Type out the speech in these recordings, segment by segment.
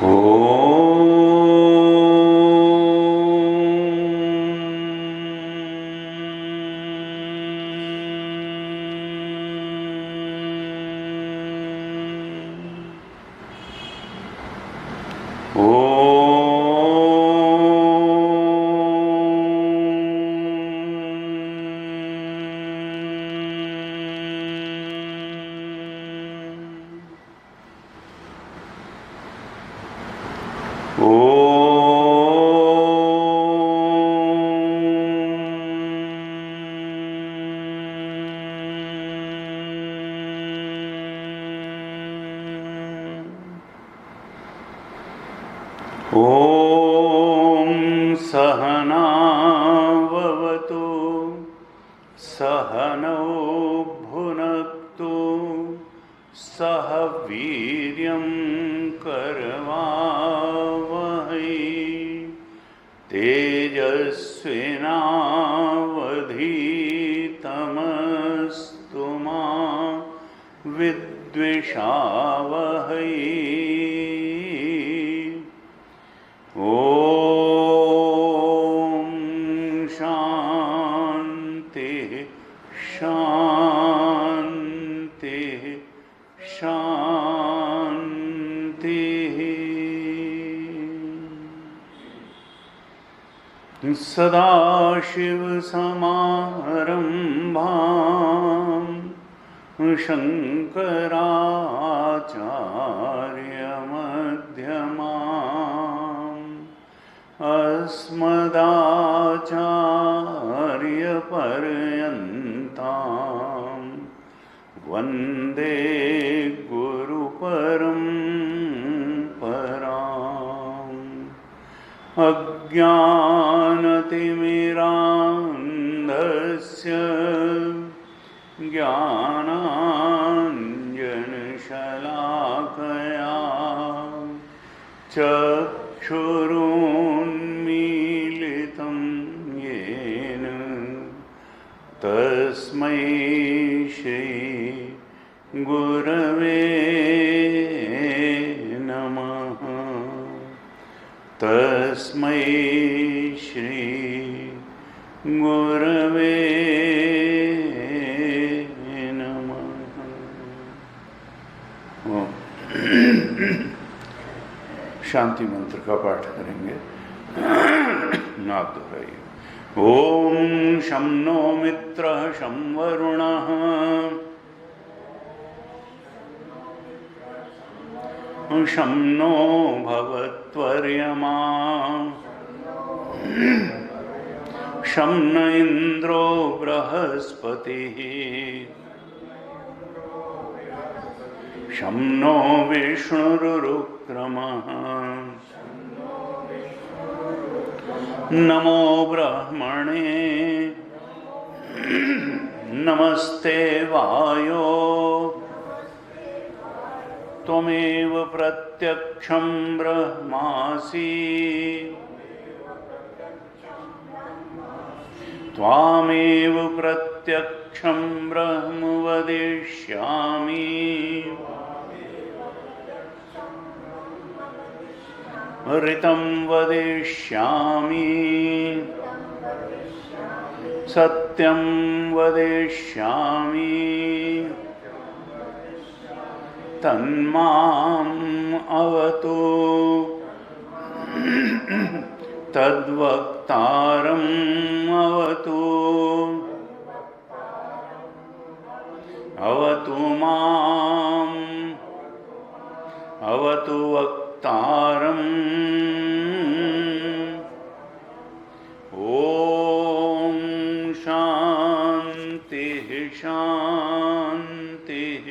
ॐ सहनाववतु सहनौ भुनक्तु सह वीर्यं करवावहै तेजस्विनावधीतमस्तु मा विद्विषावहै। सदाशिवसमारम्भां शङ्कराचार्यमध्यमाम् अस्मदाचार्यपर्यन्तां वन्दे गुरुपरम्पराम्। अज्ञानतिमिरान्धस्य ज्ञानाञ्जनशलाकया चक्षुरुन्मीलितं येन तस्मै श्री गुरवे नमः। तस्मै श्री गुरवे नमः। शांति मंत्र का पाठ करेंगे। आप दोहराइए। ओम शं नो मित्रः शं वरुणः शं नो भवत्वर्यमा शं न इंद्रो बृहस्पतिः शं नो विष्णुरुक्रमः नमो ब्रह्मणे नमस्ते वायो त्वमेव प्रत्यक्षं ब्रह्मासि त्वामेव प्रत्यक्षं ब्रह्म वदिष्यामि ऋतं वदिष्यामि सत्यं वदिष्यामि तन्माम् अवतु तद्वक्तारम् अवतु अवतु माम् अवतु वक्तारम्। ॐ शान्तिः शान्तिः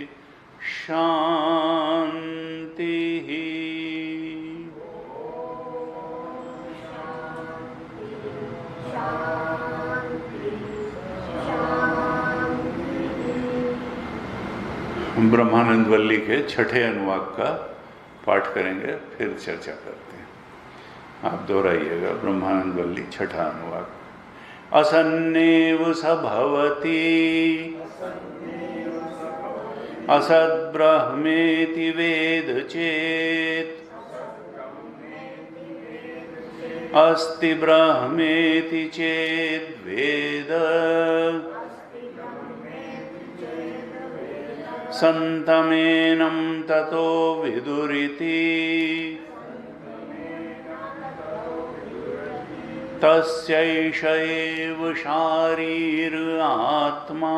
शान्तिः। ब्रह्मानंद वल्ली के छठे अनुवाक का पाठ करेंगे, फिर चर्चा करते हैं। आप दोहराइएगा। ब्रह्मानंद वल्ली छठा अनुवाक। असन्नेव स भवति असद्ब्रह्मेति वेद चेत् अस्ति ब्रह्मेति चेद्वेद सन्तमेनं ततो विदुरिति तस्यैष एव शारीर आत्मा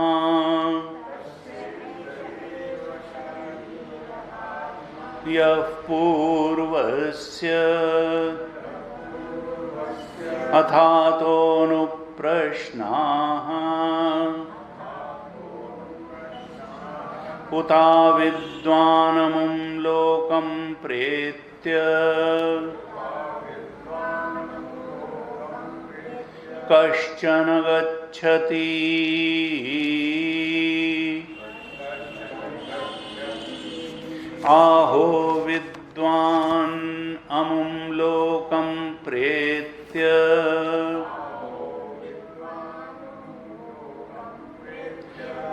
यः पूर्वस्य अथातोऽनुप्रश्नाः उता विद्वानमुं लोकं प्रेत्य कश्चन गच्छति आहो विद्वान् अमुं लोकं प्रेत्य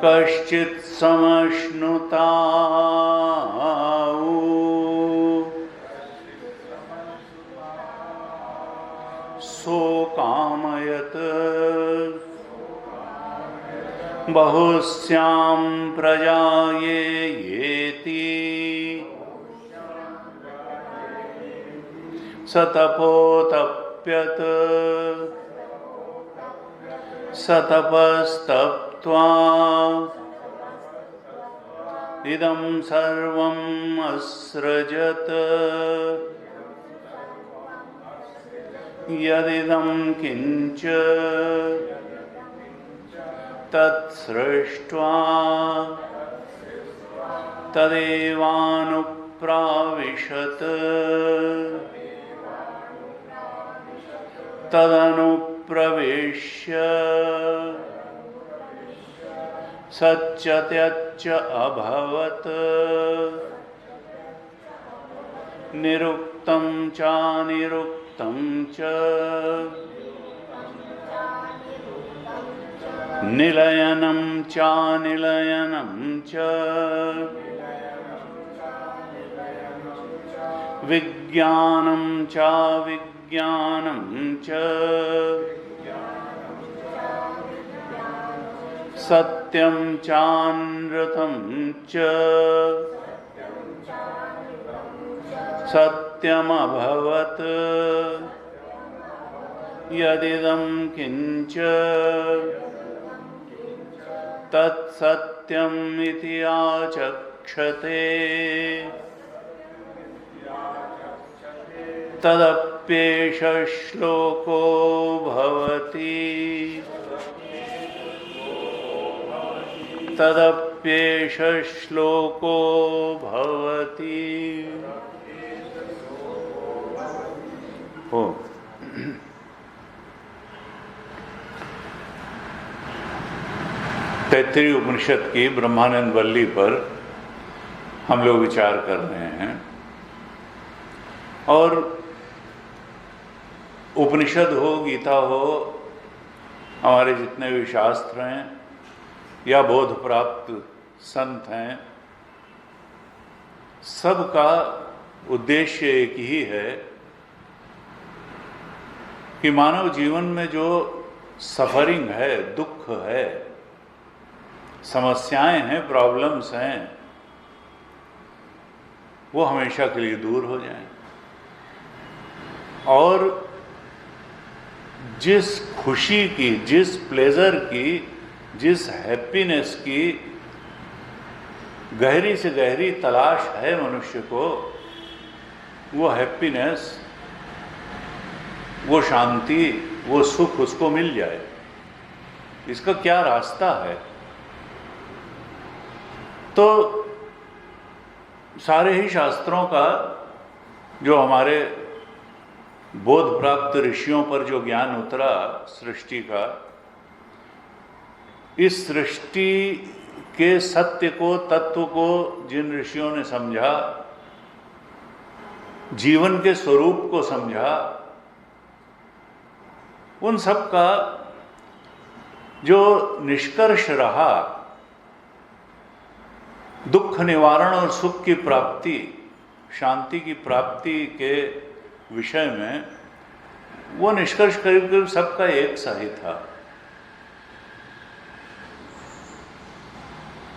कश्चित् समश्नुताउ सोकामयत् बहुस्यां प्रजाये येति सतपोतप्यत सतपस्तप्त्वा इदं सर्वम् असृजत यदिदं किंच तत्सृष्ट्वा तदेवानुप्राविशत तदनुप्रविश्य सच्चत्यच्च अभवत् निरुक्तं चानिरुक्तं च निलयनं चानिलयनं च विज्ञानं चाविज्ञानं च सत्यं चानृतं च सत्यमभवत् यदिदं किंच तत्सत्यम् इति आचक्षते तदप्येष श्लोको भवति तदप्येष श्लोको भवति। तैत्तिरीय उपनिषद की ब्रह्मानंद वल्ली पर हम लोग विचार कर रहे हैं और उपनिषद हो, गीता हो, हमारे जितने भी शास्त्र हैं या बोध प्राप्त संत हैं, सबका उद्देश्य एक ही है कि मानव जीवन में जो सफरिंग है, दुख है, समस्याएं हैं, प्रॉब्लम्स हैं, वो हमेशा के लिए दूर हो जाएं और जिस खुशी की, जिस प्लेजर की, जिस हैप्पीनेस की गहरी से गहरी तलाश है मनुष्य को, वो हैप्पीनेस, वो शांति, वो सुख उसको मिल जाए। इसका क्या रास्ता है? तो सारे ही शास्त्रों का, जो हमारे बोध प्राप्त ऋषियों पर जो ज्ञान उतरा सृष्टि का, इस सृष्टि के सत्य को, तत्व को जिन ऋषियों ने समझा, जीवन के स्वरूप को समझा, उन सब का जो निष्कर्ष रहा, दुख निवारण और सुख की प्राप्ति, शांति की प्राप्ति के विषय में, वो निष्कर्ष करीब करीब सबका एक सा ही था।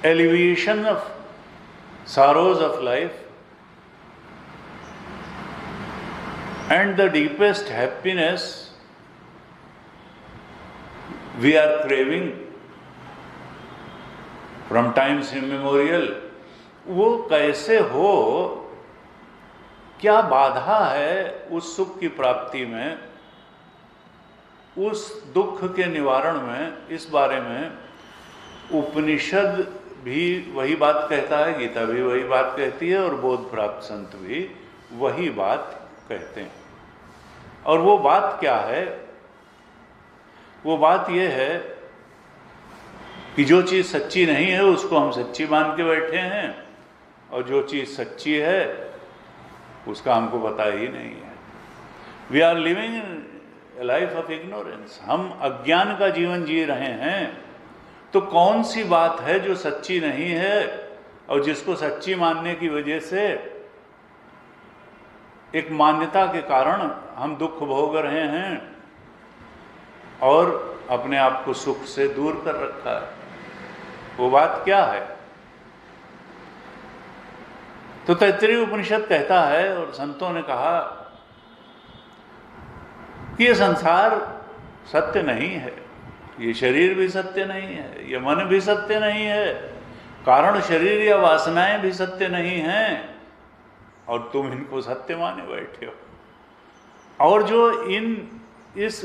Alleviation of sorrows of life and the deepest happiness we are craving from times immemorial, वो कैसे हो, क्या बाधा है उस सुख की प्राप्ति में, उस दुख के निवारण में, इस बारे में उपनिषद भी वही बात कहता है, गीता भी वही बात कहती है और बोध प्राप्त संत भी वही बात कहते हैं। और वो बात क्या है? वो बात ये है कि जो चीज़ सच्ची नहीं है उसको हम सच्ची मान के बैठे हैं, और जो चीज़ सच्ची है उसका हमको पता ही नहीं है। We are living in life of ignorance. हम अज्ञान का जीवन जी रहे हैं। तो कौन सी बात है जो सच्ची नहीं है और जिसको सच्ची मानने की वजह से, एक मान्यता के कारण हम दुख भोग रहे हैं और अपने आप को सुख से दूर कर रखा है? वो बात क्या है? तो तैत्तिरीय उपनिषद कहता है और संतों ने कहा कि ये संसार सत्य नहीं है, ये शरीर भी सत्य नहीं है, ये मन भी सत्य नहीं है, कारण शरीर या वासनाएं भी सत्य नहीं हैं, और तुम इनको सत्य माने बैठे हो। और जो इस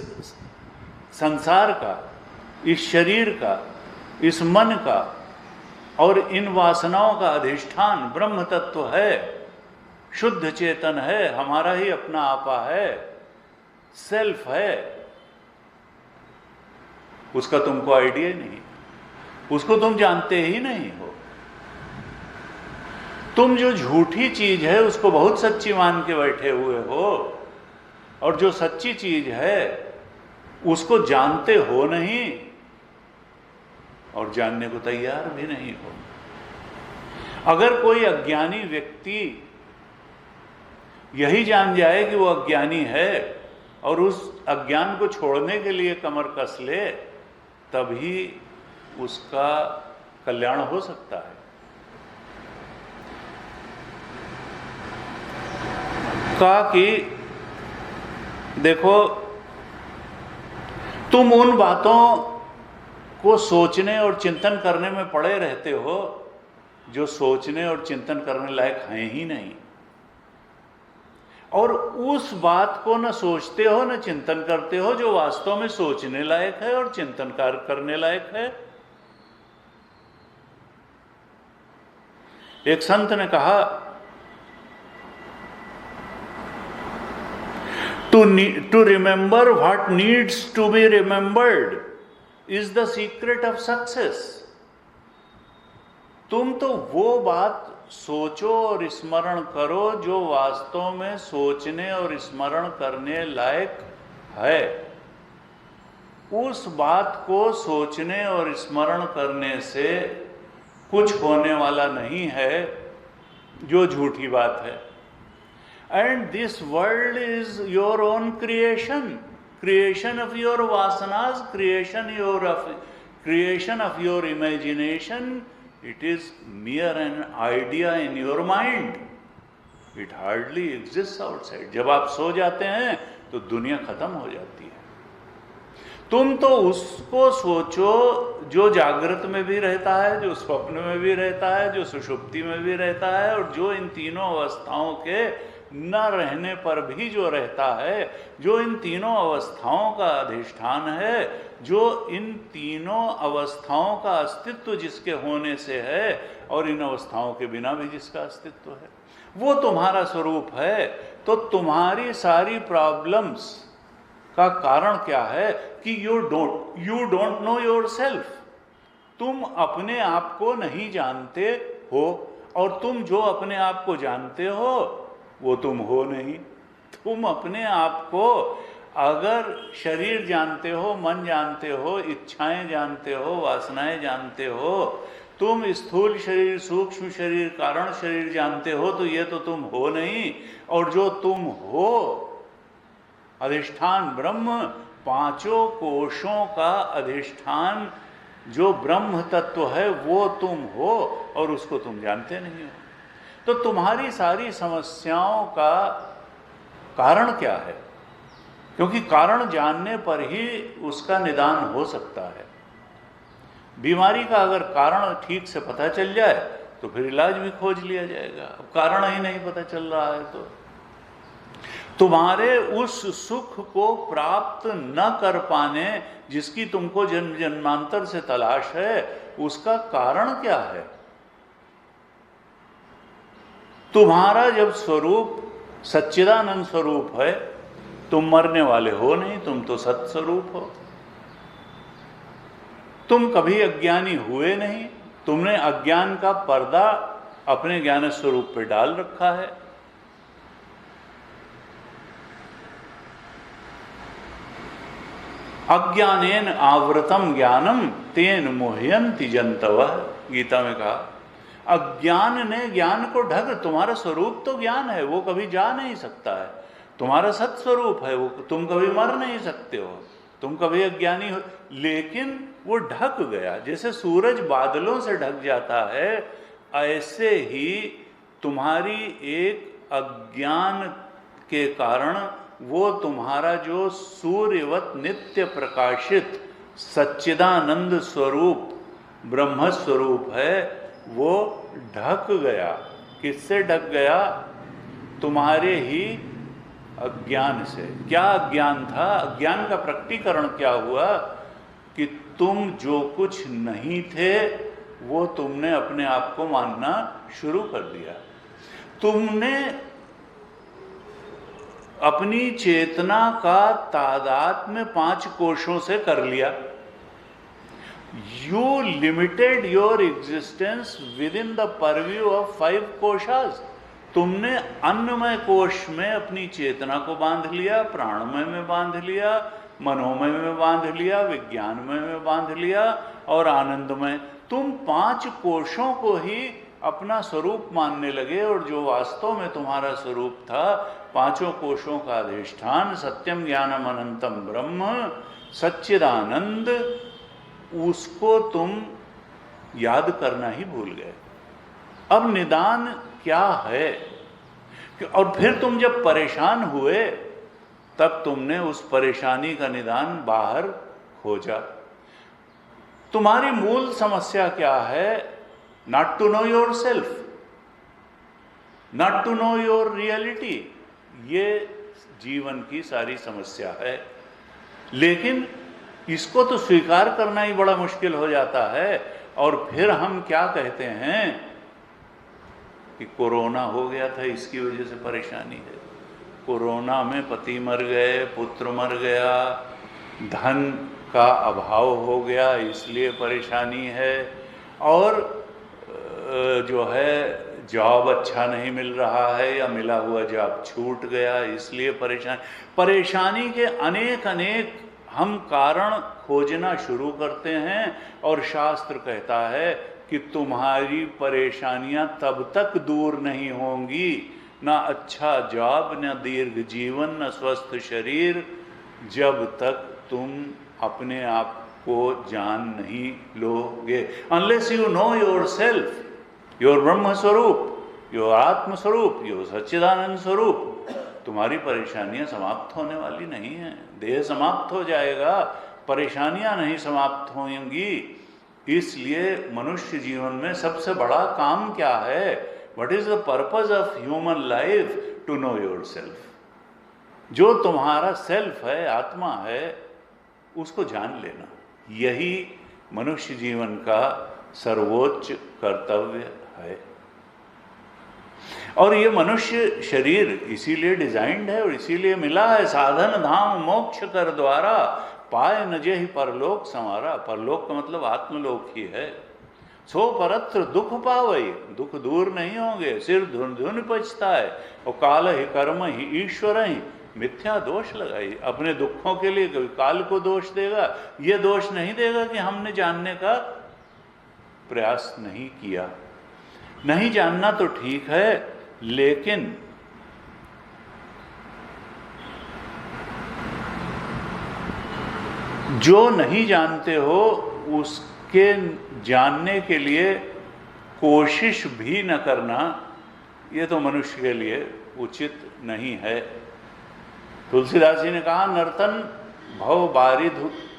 संसार का, इस शरीर का, इस मन का और इन वासनाओं का अधिष्ठान ब्रह्म तत्व है, शुद्ध चेतन है, हमारा ही अपना आपा है, सेल्फ है, उसका तुमको आइडिया ही नहीं, उसको तुम जानते ही नहीं हो। तुम जो झूठी चीज है उसको बहुत सच्ची मान के बैठे हुए हो, और जो सच्ची चीज है उसको जानते हो नहीं और जानने को तैयार भी नहीं हो। अगर कोई अज्ञानी व्यक्ति यही जान जाए कि वो अज्ञानी है और उस अज्ञान को छोड़ने के लिए कमर कस ले, तभी उसका कल्याण हो सकता है। कहा कि देखो, तुम उन बातों को सोचने और चिंतन करने में पड़े रहते हो जो सोचने और चिंतन करने लायक हैं ही नहीं, और उस बात को न सोचते हो न चिंतन करते हो जो वास्तव में सोचने लायक है और चिंतन करने लायक है। एक संत ने कहा, to remember what needs to be remembered is the secret of success. तुम तो वो बात सोचो और स्मरण करो जो वास्तव में सोचने और स्मरण करने लायक है। उस बात को सोचने और स्मरण करने से कुछ होने वाला नहीं है जो झूठी बात है। And this world is your own creation of your वासनास, creation of your imagination. It is mere an idea in your mind. It hardly exists outside. जब आप सो जाते हैं तो दुनिया खत्म हो जाती है। तुम तो उसको सोचो जो जागृत में भी रहता है, जो स्वप्न में भी रहता है, जो सुषुप्ति में भी रहता है, और जो इन तीनों अवस्थाओं के न रहने पर भी जो रहता है, जो इन तीनों अवस्थाओं का अधिष्ठान है, जो इन तीनों अवस्थाओं का अस्तित्व जिसके होने से है और इन अवस्थाओं के बिना भी जिसका अस्तित्व है, वो तुम्हारा स्वरूप है। तो तुम्हारी सारी प्रॉब्लम्स का कारण क्या है कि यू डोंट नो योरसेल्फ। तुम अपने आप को नहीं जानते हो, और तुम जो अपने आप को जानते हो वो तुम हो नहीं। तुम अपने आप को अगर शरीर जानते हो, मन जानते हो, इच्छाएं जानते हो, वासनाएं जानते हो, तुम स्थूल शरीर, सूक्ष्म शरीर, कारण शरीर जानते हो, तो ये तो तुम हो नहीं। और जो तुम हो अधिष्ठान ब्रह्म, पांचों कोशों का अधिष्ठान जो ब्रह्म तत्व है वो तुम हो और उसको तुम जानते नहीं हो। तो तुम्हारी सारी समस्याओं का कारण क्या है? क्योंकि कारण जानने पर ही उसका निदान हो सकता है। बीमारी का अगर कारण ठीक से पता चल जाए तो फिर इलाज भी खोज लिया जाएगा। अब कारण ही नहीं पता चल रहा है तो तुम्हारे उस सुख को प्राप्त न कर पाने जिसकी तुमको जन्म जन्मांतर से तलाश है, उसका कारण क्या है? तुम्हारा जब स्वरूप सच्चिदानंद स्वरूप है, तुम मरने वाले हो नहीं, तुम तो सत स्वरूप हो। तुम कभी अज्ञानी हुए नहीं, तुमने अज्ञान का पर्दा अपने ज्ञान स्वरूप पे डाल रखा है। अज्ञानेन आवृतम ज्ञानम तेन मोह्यन्ति जंतवः, गीता में कहा। अज्ञान ने ज्ञान को ढक, तुम्हारा स्वरूप तो ज्ञान है, वो कभी जा नहीं सकता है। तुम्हारा सत्स्वरूप है वो, तुम कभी मर नहीं सकते हो, तुम कभी अज्ञानी हो, लेकिन वो ढक गया। जैसे सूरज बादलों से ढक जाता है, ऐसे ही तुम्हारी एक अज्ञान के कारण वो तुम्हारा जो सूर्यवत नित्य प्रकाशित सच्चिदानंद स्वरूप ब्रह्म स्वरूप है वो ढक गया। किससे ढक गया? तुम्हारे ही अज्ञान से। क्या अज्ञान था? अज्ञान का प्रकटीकरण क्या हुआ कि तुम जो कुछ नहीं थे वो तुमने अपने आप को मानना शुरू कर दिया। तुमने अपनी चेतना का तादात्म्य 5 कोशों से कर लिया। You limited your existence with in the purview of 5 कोशास। तुमने अन्नमय कोश में अपनी चेतना को बांध लिया, प्राणमय में बांध लिया, मनोमय में बांध लिया, विज्ञानमय में बांध लिया और आनंदमय। तुम 5 कोशों को ही अपना स्वरूप मानने लगे और जो वास्तव में तुम्हारा स्वरूप था, 5 कोशों का अधिष्ठान सत्यम ज्ञानम अनंतम ब्रह्म सच्चिदानंद, उसको तुम याद करना ही भूल गए। अब निदान क्या है? और फिर तुम जब परेशान हुए तब तुमने उस परेशानी का निदान बाहर खोजा। तुम्हारी मूल समस्या क्या है? Not to know your self, not to know your reality. ये जीवन की सारी समस्या है। लेकिन इसको तो स्वीकार करना ही बड़ा मुश्किल हो जाता है। और फिर हम क्या कहते हैं कि कोरोना हो गया था, इसकी वजह से परेशानी है। कोरोना में पति मर गए, पुत्र मर गया, धन का अभाव हो गया, इसलिए परेशानी है। और जो है जॉब अच्छा नहीं मिल रहा है या मिला हुआ जॉब छूट गया, इसलिए परेशानी के अनेक अनेक हम कारण खोजना शुरू करते हैं। और शास्त्र कहता है कि तुम्हारी परेशानियां तब तक दूर नहीं होंगी, ना अच्छा जॉब, ना दीर्घ जीवन, ना स्वस्थ शरीर, जब तक तुम अपने आप को जान नहीं लोगे। Unless you know your self, your Brahm swaroop, your आत्म स्वरूप, योर सच्चिदानंद स्वरूप, तुम्हारी परेशानियां समाप्त होने वाली नहीं हैं। देह समाप्त हो जाएगा, परेशानियां नहीं समाप्त होंगी। इसलिए मनुष्य जीवन में सबसे बड़ा काम क्या है? What is the purpose of human life? To know your self. जो तुम्हारा सेल्फ है, आत्मा है, उसको जान लेना। यही मनुष्य जीवन का सर्वोच्च कर्तव्य है। और ये मनुष्य शरीर इसीलिए डिजाइंड है और इसीलिए मिला है। साधन धाम मोक्ष कर द्वारा पाए न जेहि परलोक समारा। परलोक का मतलब आत्मलोक ही है। सो परत्र दुख पावई, दुख दूर नहीं होंगे, सिर धुन धुन पचता है। और काल ही कर्म ही ईश्वर ही, मिथ्या दोष लगाई। अपने दुखों के लिए कभी काल को दोष देगा, ये दोष नहीं देगा कि हमने जानने का प्रयास नहीं किया। नहीं जानना तो ठीक है, लेकिन जो नहीं जानते हो उसके जानने के लिए कोशिश भी न करना, ये तो मनुष्य के लिए उचित नहीं है। तुलसीदास जी ने कहा, नर्तन भव बारिध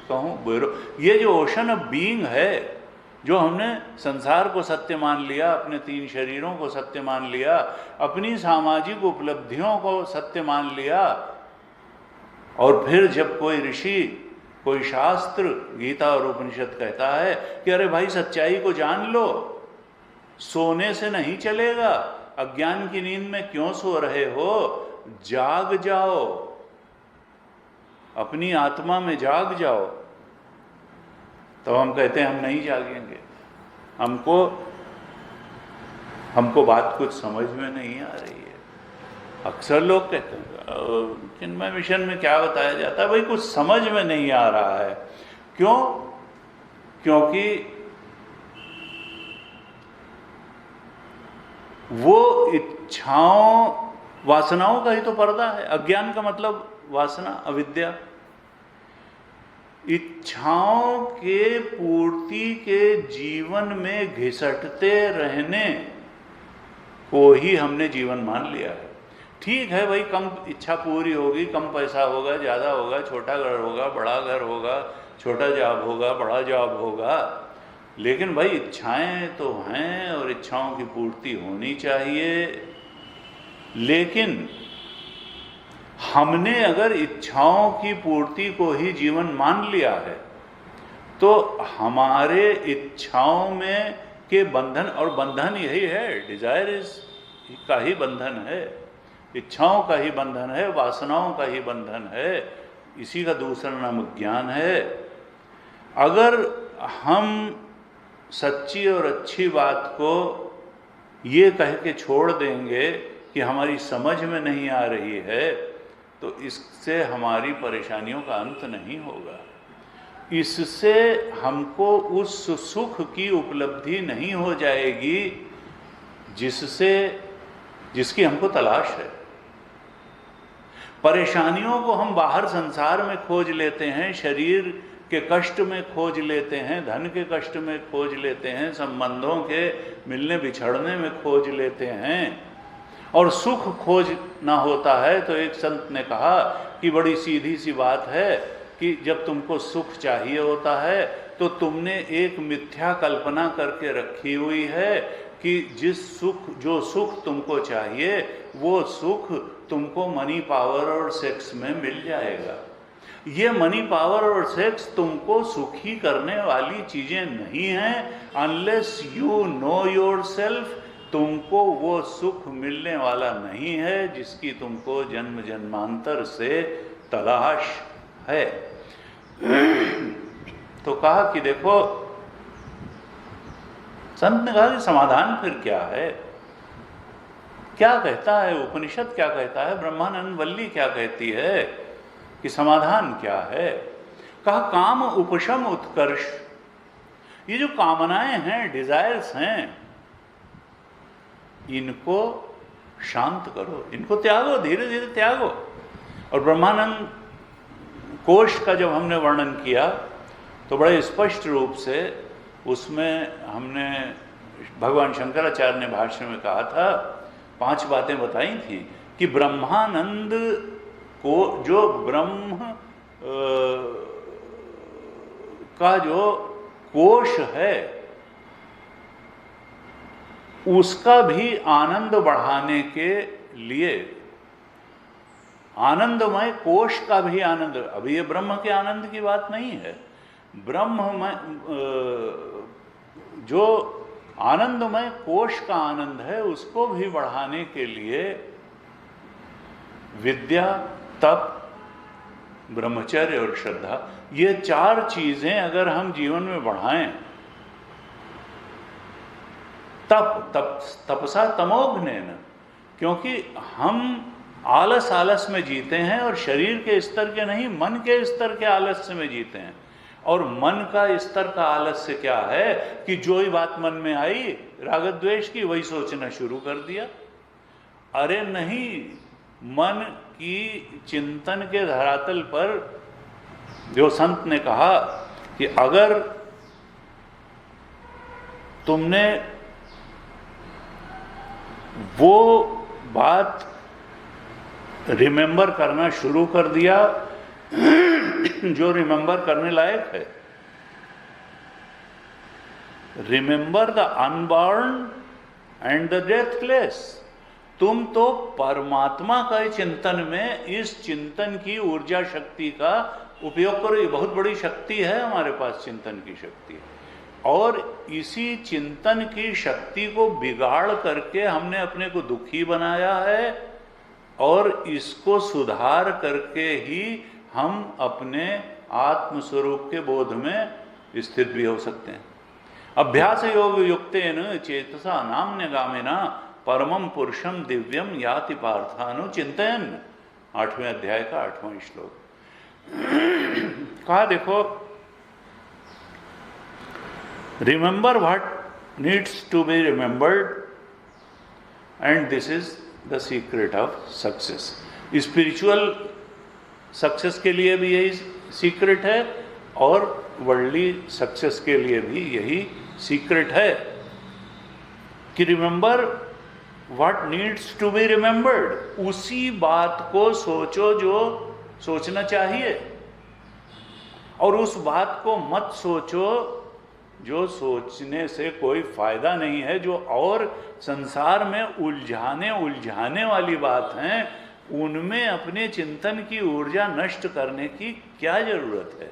कहूँ बेरो। ये जो ओशन ऑफ बीइंग है, जो हमने संसार को सत्य मान लिया, अपने 3 शरीरों को सत्य मान लिया, अपनी सामाजिक उपलब्धियों को सत्य मान लिया, और फिर जब कोई ऋषि, कोई शास्त्र, गीता और उपनिषद कहता है कि अरे भाई सच्चाई को जान लो, सोने से नहीं चलेगा, अज्ञान की नींद में क्यों सो रहे हो, जाग जाओ, अपनी आत्मा में जाग जाओ। तो हम कहते हैं हम नहीं जागेंगे, हमको बात कुछ समझ में नहीं आ रही है। अक्सर लोग कहते हैं चिन्मय मिशन में क्या बताया जाता है, भाई कुछ समझ में नहीं आ रहा है। क्यों? क्योंकि वो इच्छाओं, वासनाओं का ही तो पर्दा है। अज्ञान का मतलब वासना, अविद्या। इच्छाओं के पूर्ति के जीवन में घिसटते रहने को ही हमने जीवन मान लिया है। ठीक है भाई, कम इच्छा पूरी होगी, कम पैसा होगा, ज़्यादा होगा, छोटा घर होगा, बड़ा घर होगा, छोटा जॉब होगा, बड़ा जॉब होगा, लेकिन भाई इच्छाएं तो हैं और इच्छाओं की पूर्ति होनी चाहिए। लेकिन हमने अगर इच्छाओं की पूर्ति को ही जीवन मान लिया है, तो हमारे इच्छाओं में के बंधन, और बंधन यही है, डिजायर का ही बंधन है, इच्छाओं का ही बंधन है, वासनाओं का ही बंधन है, इसी का दूसरा नाम ज्ञान है। अगर हम सच्ची और अच्छी बात को ये कह के छोड़ देंगे कि हमारी समझ में नहीं आ रही है, तो इससे हमारी परेशानियों का अंत नहीं होगा। इससे हमको उस सुख की उपलब्धि नहीं हो जाएगी जिसकी हमको तलाश है। परेशानियों को हम बाहर संसार में खोज लेते हैं, शरीर के कष्ट में खोज लेते हैं, धन के कष्ट में खोज लेते हैं, संबंधों के मिलने बिछड़ने में खोज लेते हैं, और सुख खोजना होता है। तो एक संत ने कहा कि बड़ी सीधी सी बात है कि जब तुमको सुख चाहिए होता है तो तुमने एक मिथ्या कल्पना करके रखी हुई है कि जो सुख तुमको चाहिए वो सुख तुमको मनी, पावर और सेक्स में मिल जाएगा। ये मनी, पावर और सेक्स तुमको सुखी करने वाली चीजें नहीं हैं। अनलेस यू नो योरसेल्फ, तुमको वो सुख मिलने वाला नहीं है जिसकी तुमको जन्म जन्मांतर से तलाश है। तो कहा कि देखो, संत ने कहा कि समाधान फिर क्या है? क्या कहता है उपनिषद, क्या कहता है ब्रह्मानंद वल्ली, क्या कहती है कि समाधान क्या है? कहा काम उपशम उत्कर्ष। ये जो कामनाएं हैं, डिजायर्स हैं, इनको शांत करो, इनको त्यागो, धीरे धीरे त्यागो। और ब्रह्मानंद कोश का जब हमने वर्णन किया तो बड़े स्पष्ट रूप से उसमें हमने, भगवान शंकराचार्य ने भाष्य में कहा था, 5 बातें बताई थी कि ब्रह्मानंद को, जो ब्रह्म का जो कोश है, उसका भी आनंद बढ़ाने के लिए, आनंदमय कोश का भी आनंद, अभी ये ब्रह्म के आनंद की बात नहीं है, ब्रह्ममय जो आनंदमय कोश का आनंद है उसको भी बढ़ाने के लिए विद्या, तप, ब्रह्मचर्य और श्रद्धा, ये 4 चीजें अगर हम जीवन में बढ़ाएं, तपसा तमोघ्नेन, क्योंकि हम आलस में जीते हैं, और शरीर के स्तर के नहीं, मन के स्तर के आलस्य में जीते हैं। और मन का स्तर का आलस्य क्या है कि जो ही बात मन में आई राग द्वेष की, वही सोचना शुरू कर दिया। अरे नहीं, मन की चिंतन के धरातल पर जो संत ने कहा कि अगर तुमने वो बात रिमेंबर करना शुरू कर दिया जो रिमेंबर करने लायक है, remember the unborn and the deathless, तुम तो परमात्मा का चिंतन में इस चिंतन की ऊर्जा शक्ति का उपयोग करो। ये बहुत बड़ी शक्ति है हमारे पास, चिंतन की शक्ति, और इसी चिंतन की शक्ति को बिगाड़ करके हमने अपने को दुखी बनाया है, और इसको सुधार करके ही हम अपने आत्मस्वरूप के बोध में स्थित भी हो सकते हैं। अभ्यास योग युक्तेन चेतसा नाम्यगामिना परमं पुरुषम दिव्यम याति पार्थानु चिंतयन्, 8वें अध्याय का 8वां श्लोक। कहा देखो, remember what needs to be remembered and this is the secret of success. Spiritual success के लिए भी यही सीक्रेट है और वर्ल्डली सक्सेस के लिए भी यही सीक्रेट है कि remember what needs to be remembered, उसी बात को सोचो जो सोचना चाहिए, और उस बात को मत सोचो जो सोचने से कोई फायदा नहीं है, जो और संसार में उलझाने वाली बात हैं, उनमें अपने चिंतन की ऊर्जा नष्ट करने की क्या जरूरत है।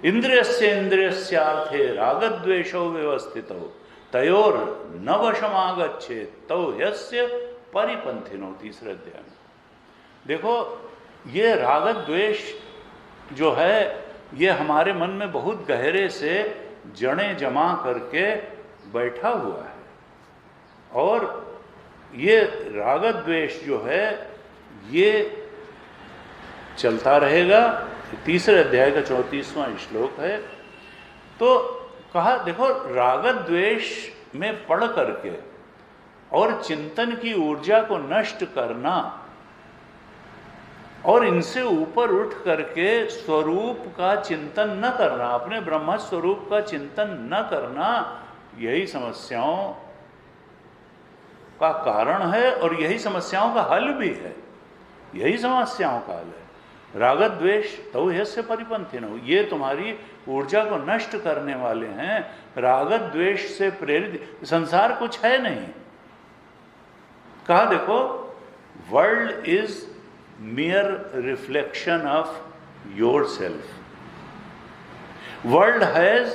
इंद्रियस्य इंद्रियस्यार्थे रागद्वेषो व्यवस्थितो तयोर न वशमागच्छेत् तौ यस्य परिपंथिनो, तीसरे अध्याय में। देखो, ये रागद्वेष जो है ये हमारे मन में बहुत गहरे से जड़ें जमा करके बैठा हुआ है, और ये रागद्वेष जो है ये चलता रहेगा। तीसरे अध्याय का 34वां श्लोक है। तो कहा देखो, रागद्वेष में पड़ करके और चिंतन की ऊर्जा को नष्ट करना और इनसे ऊपर उठ करके स्वरूप का चिंतन न करना, अपने ब्रह्म स्वरूप का चिंतन न करना, यही समस्याओं का कारण है और यही समस्याओं का हल भी है। यही समस्याओं का हल है। रागद्वेष तो यस्य परिपंथिनो, ये तुम्हारी ऊर्जा को नष्ट करने वाले हैं। रागद्वेष से प्रेरित संसार कुछ है नहीं। कहा देखो, world is mere reflection of yourself. World has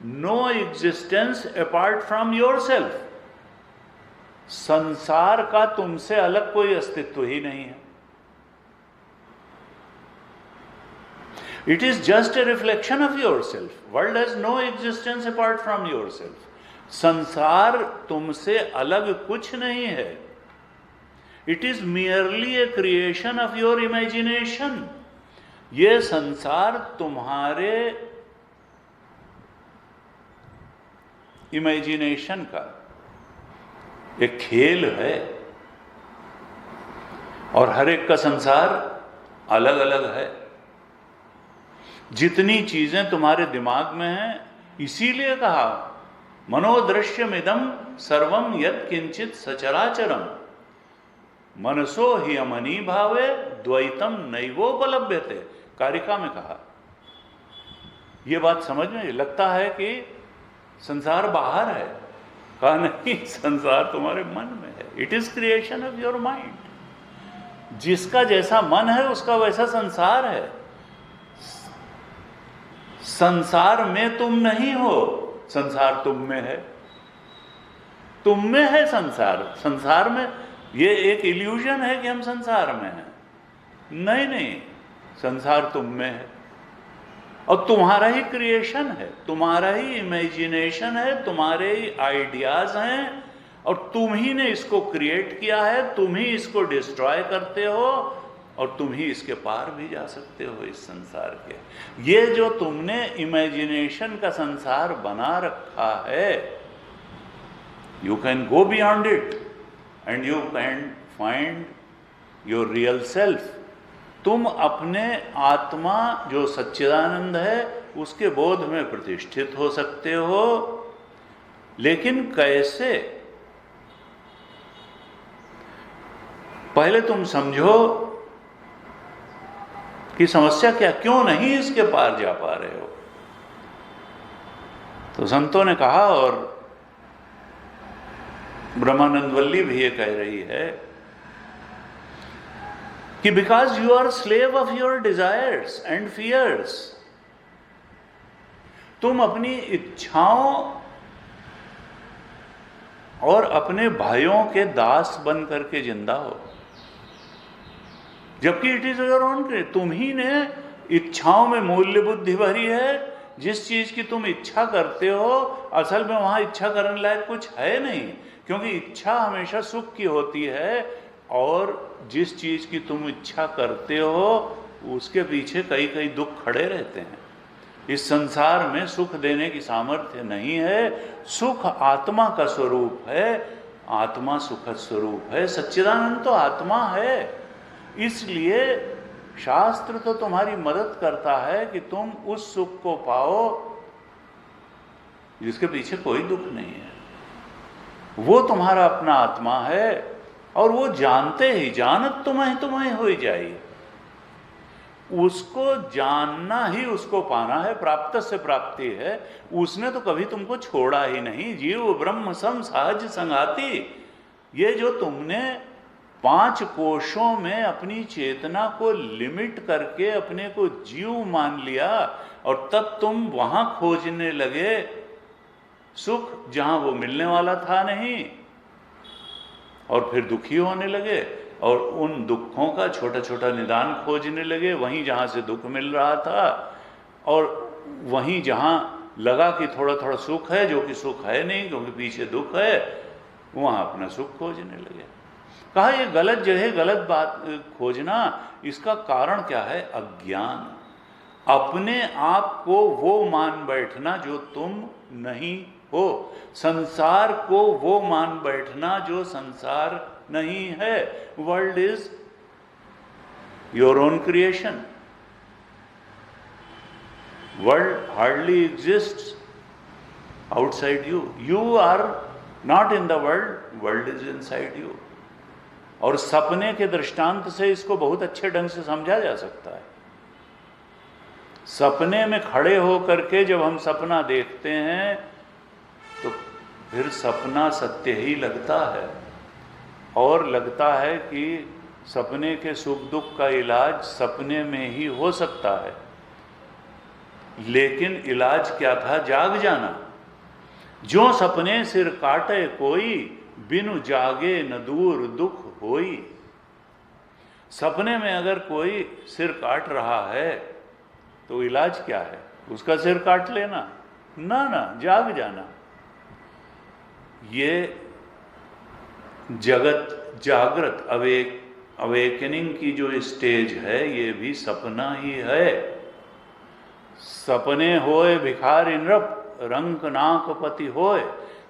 no existence apart from yourself. संसार का तुमसे अलग कोई अस्तित्व ही नहीं है। It is just a reflection of yourself. World has no existence apart from yourself. संसार तुमसे अलग कुछ नहीं है। It is merely a creation of your imagination. ये संसार तुम्हारे इमेजिनेशन का एक खेल है, और हर एक का संसार अलग अलग है। जितनी चीजें तुम्हारे दिमाग में हैं, इसीलिए कहा मनोदृश्यमिदं सर्वं यत् किंचित सचराचरम मनसो ही अमनी भावे द्वैतम नैवोपलभ्यते। कारिका में कहा। यह बात समझ में लगता है कि संसार बाहर है, कहा नहीं, संसार तुम्हारे मन में है। It is creation of your mind. जिसका जैसा मन है उसका वैसा संसार है। संसार में तुम नहीं हो, संसार तुम में है। तुम में है संसार। संसार में ये एक इल्यूजन है कि हम संसार में हैं। नहीं नहीं, संसार तुम में है और तुम्हारा ही क्रिएशन है, तुम्हारा ही इमेजिनेशन है, तुम्हारे ही आइडियाज हैं, और तुम ही ने इसको क्रिएट किया है। तुम ही इसको डिस्ट्रॉय करते हो और तुम ही इसके पार भी जा सकते हो इस संसार के। ये जो तुमने इमेजिनेशन का संसार बना रखा है, you can go beyond it and you can find your real self. तुम अपने आत्मा जो सच्चिदानंद है उसके बोध में प्रतिष्ठित हो सकते हो, लेकिन कैसे? पहले तुम समझो कि समस्या क्या, क्यों नहीं इसके पार जा पा रहे हो। तो संतों ने कहा, और ब्रह्मानंद वल्ली भी ये कह रही है कि because you are slave of your desires and fears, तुम अपनी इच्छाओं और अपने भाइयों के दास बन करके जिंदा हो, जबकि it is your own creation. तुम ही ने इच्छाओं में मूल्य बुद्धि भरी है। जिस चीज की तुम इच्छा करते हो असल में वहां इच्छा करने लायक कुछ है नहीं, क्योंकि इच्छा हमेशा सुख की होती है, और जिस चीज की तुम इच्छा करते हो उसके पीछे कई कई दुख खड़े रहते हैं। इस संसार में सुख देने की सामर्थ्य नहीं है। सुख आत्मा का स्वरूप है, आत्मा सुखद स्वरूप है, सच्चिदानंद तो आत्मा है। इसलिए शास्त्र तो तुम्हारी मदद करता है कि तुम उस सुख को पाओ जिसके पीछे कोई दुख नहीं है। वो तुम्हारा अपना आत्मा है, और वो जानते ही जानत तुम्हें हो जाए। उसको जानना ही उसको पाना है, प्राप्त से प्राप्ति है। उसने तो कभी तुमको छोड़ा ही नहीं। जीव ब्रह्म सम सहज संगाति, ये जो तुमने 5 कोशों में अपनी चेतना को लिमिट करके अपने को जीव मान लिया, और तब तुम वहां खोजने लगे सुख जहां वो मिलने वाला था नहीं, और फिर दुखी होने लगे, और उन दुखों का छोटा छोटा निदान खोजने लगे वहीं जहां से दुख मिल रहा था, और वहीं जहां लगा कि थोड़ा थोड़ा सुख है, जो कि सुख है नहीं क्योंकि पीछे दुख है, वहां अपना सुख खोजने लगे। कहा ये गलत जगह गलत बात खोजना, इसका कारण क्या है? अज्ञान। अपने आप को वो मान बैठना जो तुम नहीं हो, संसार को वो मान बैठना जो संसार नहीं है। World is your own creation. World hardly exists outside you. You are not in the world, world is inside you. और सपने के दृष्टांत से इसको बहुत अच्छे ढंग से समझा जा सकता है। सपने में खड़े होकर के जब हम सपना देखते हैं तो फिर सपना सत्य ही लगता है, और लगता है कि सपने के सुख दुख का इलाज सपने में ही हो सकता है। लेकिन इलाज क्या था? जाग जाना। जो सपने सिर काटे कोई, बिनु जागे न दूर दुख होई। सपने में अगर कोई सिर काट रहा है तो इलाज क्या है? उसका सिर काट लेना? ना ना, जाग जाना। ये जगत जागृत अवेकनिंग की जो स्टेज है, ये भी सपना ही है। सपने होए भिखारी नृप, रंक नाक पति होए,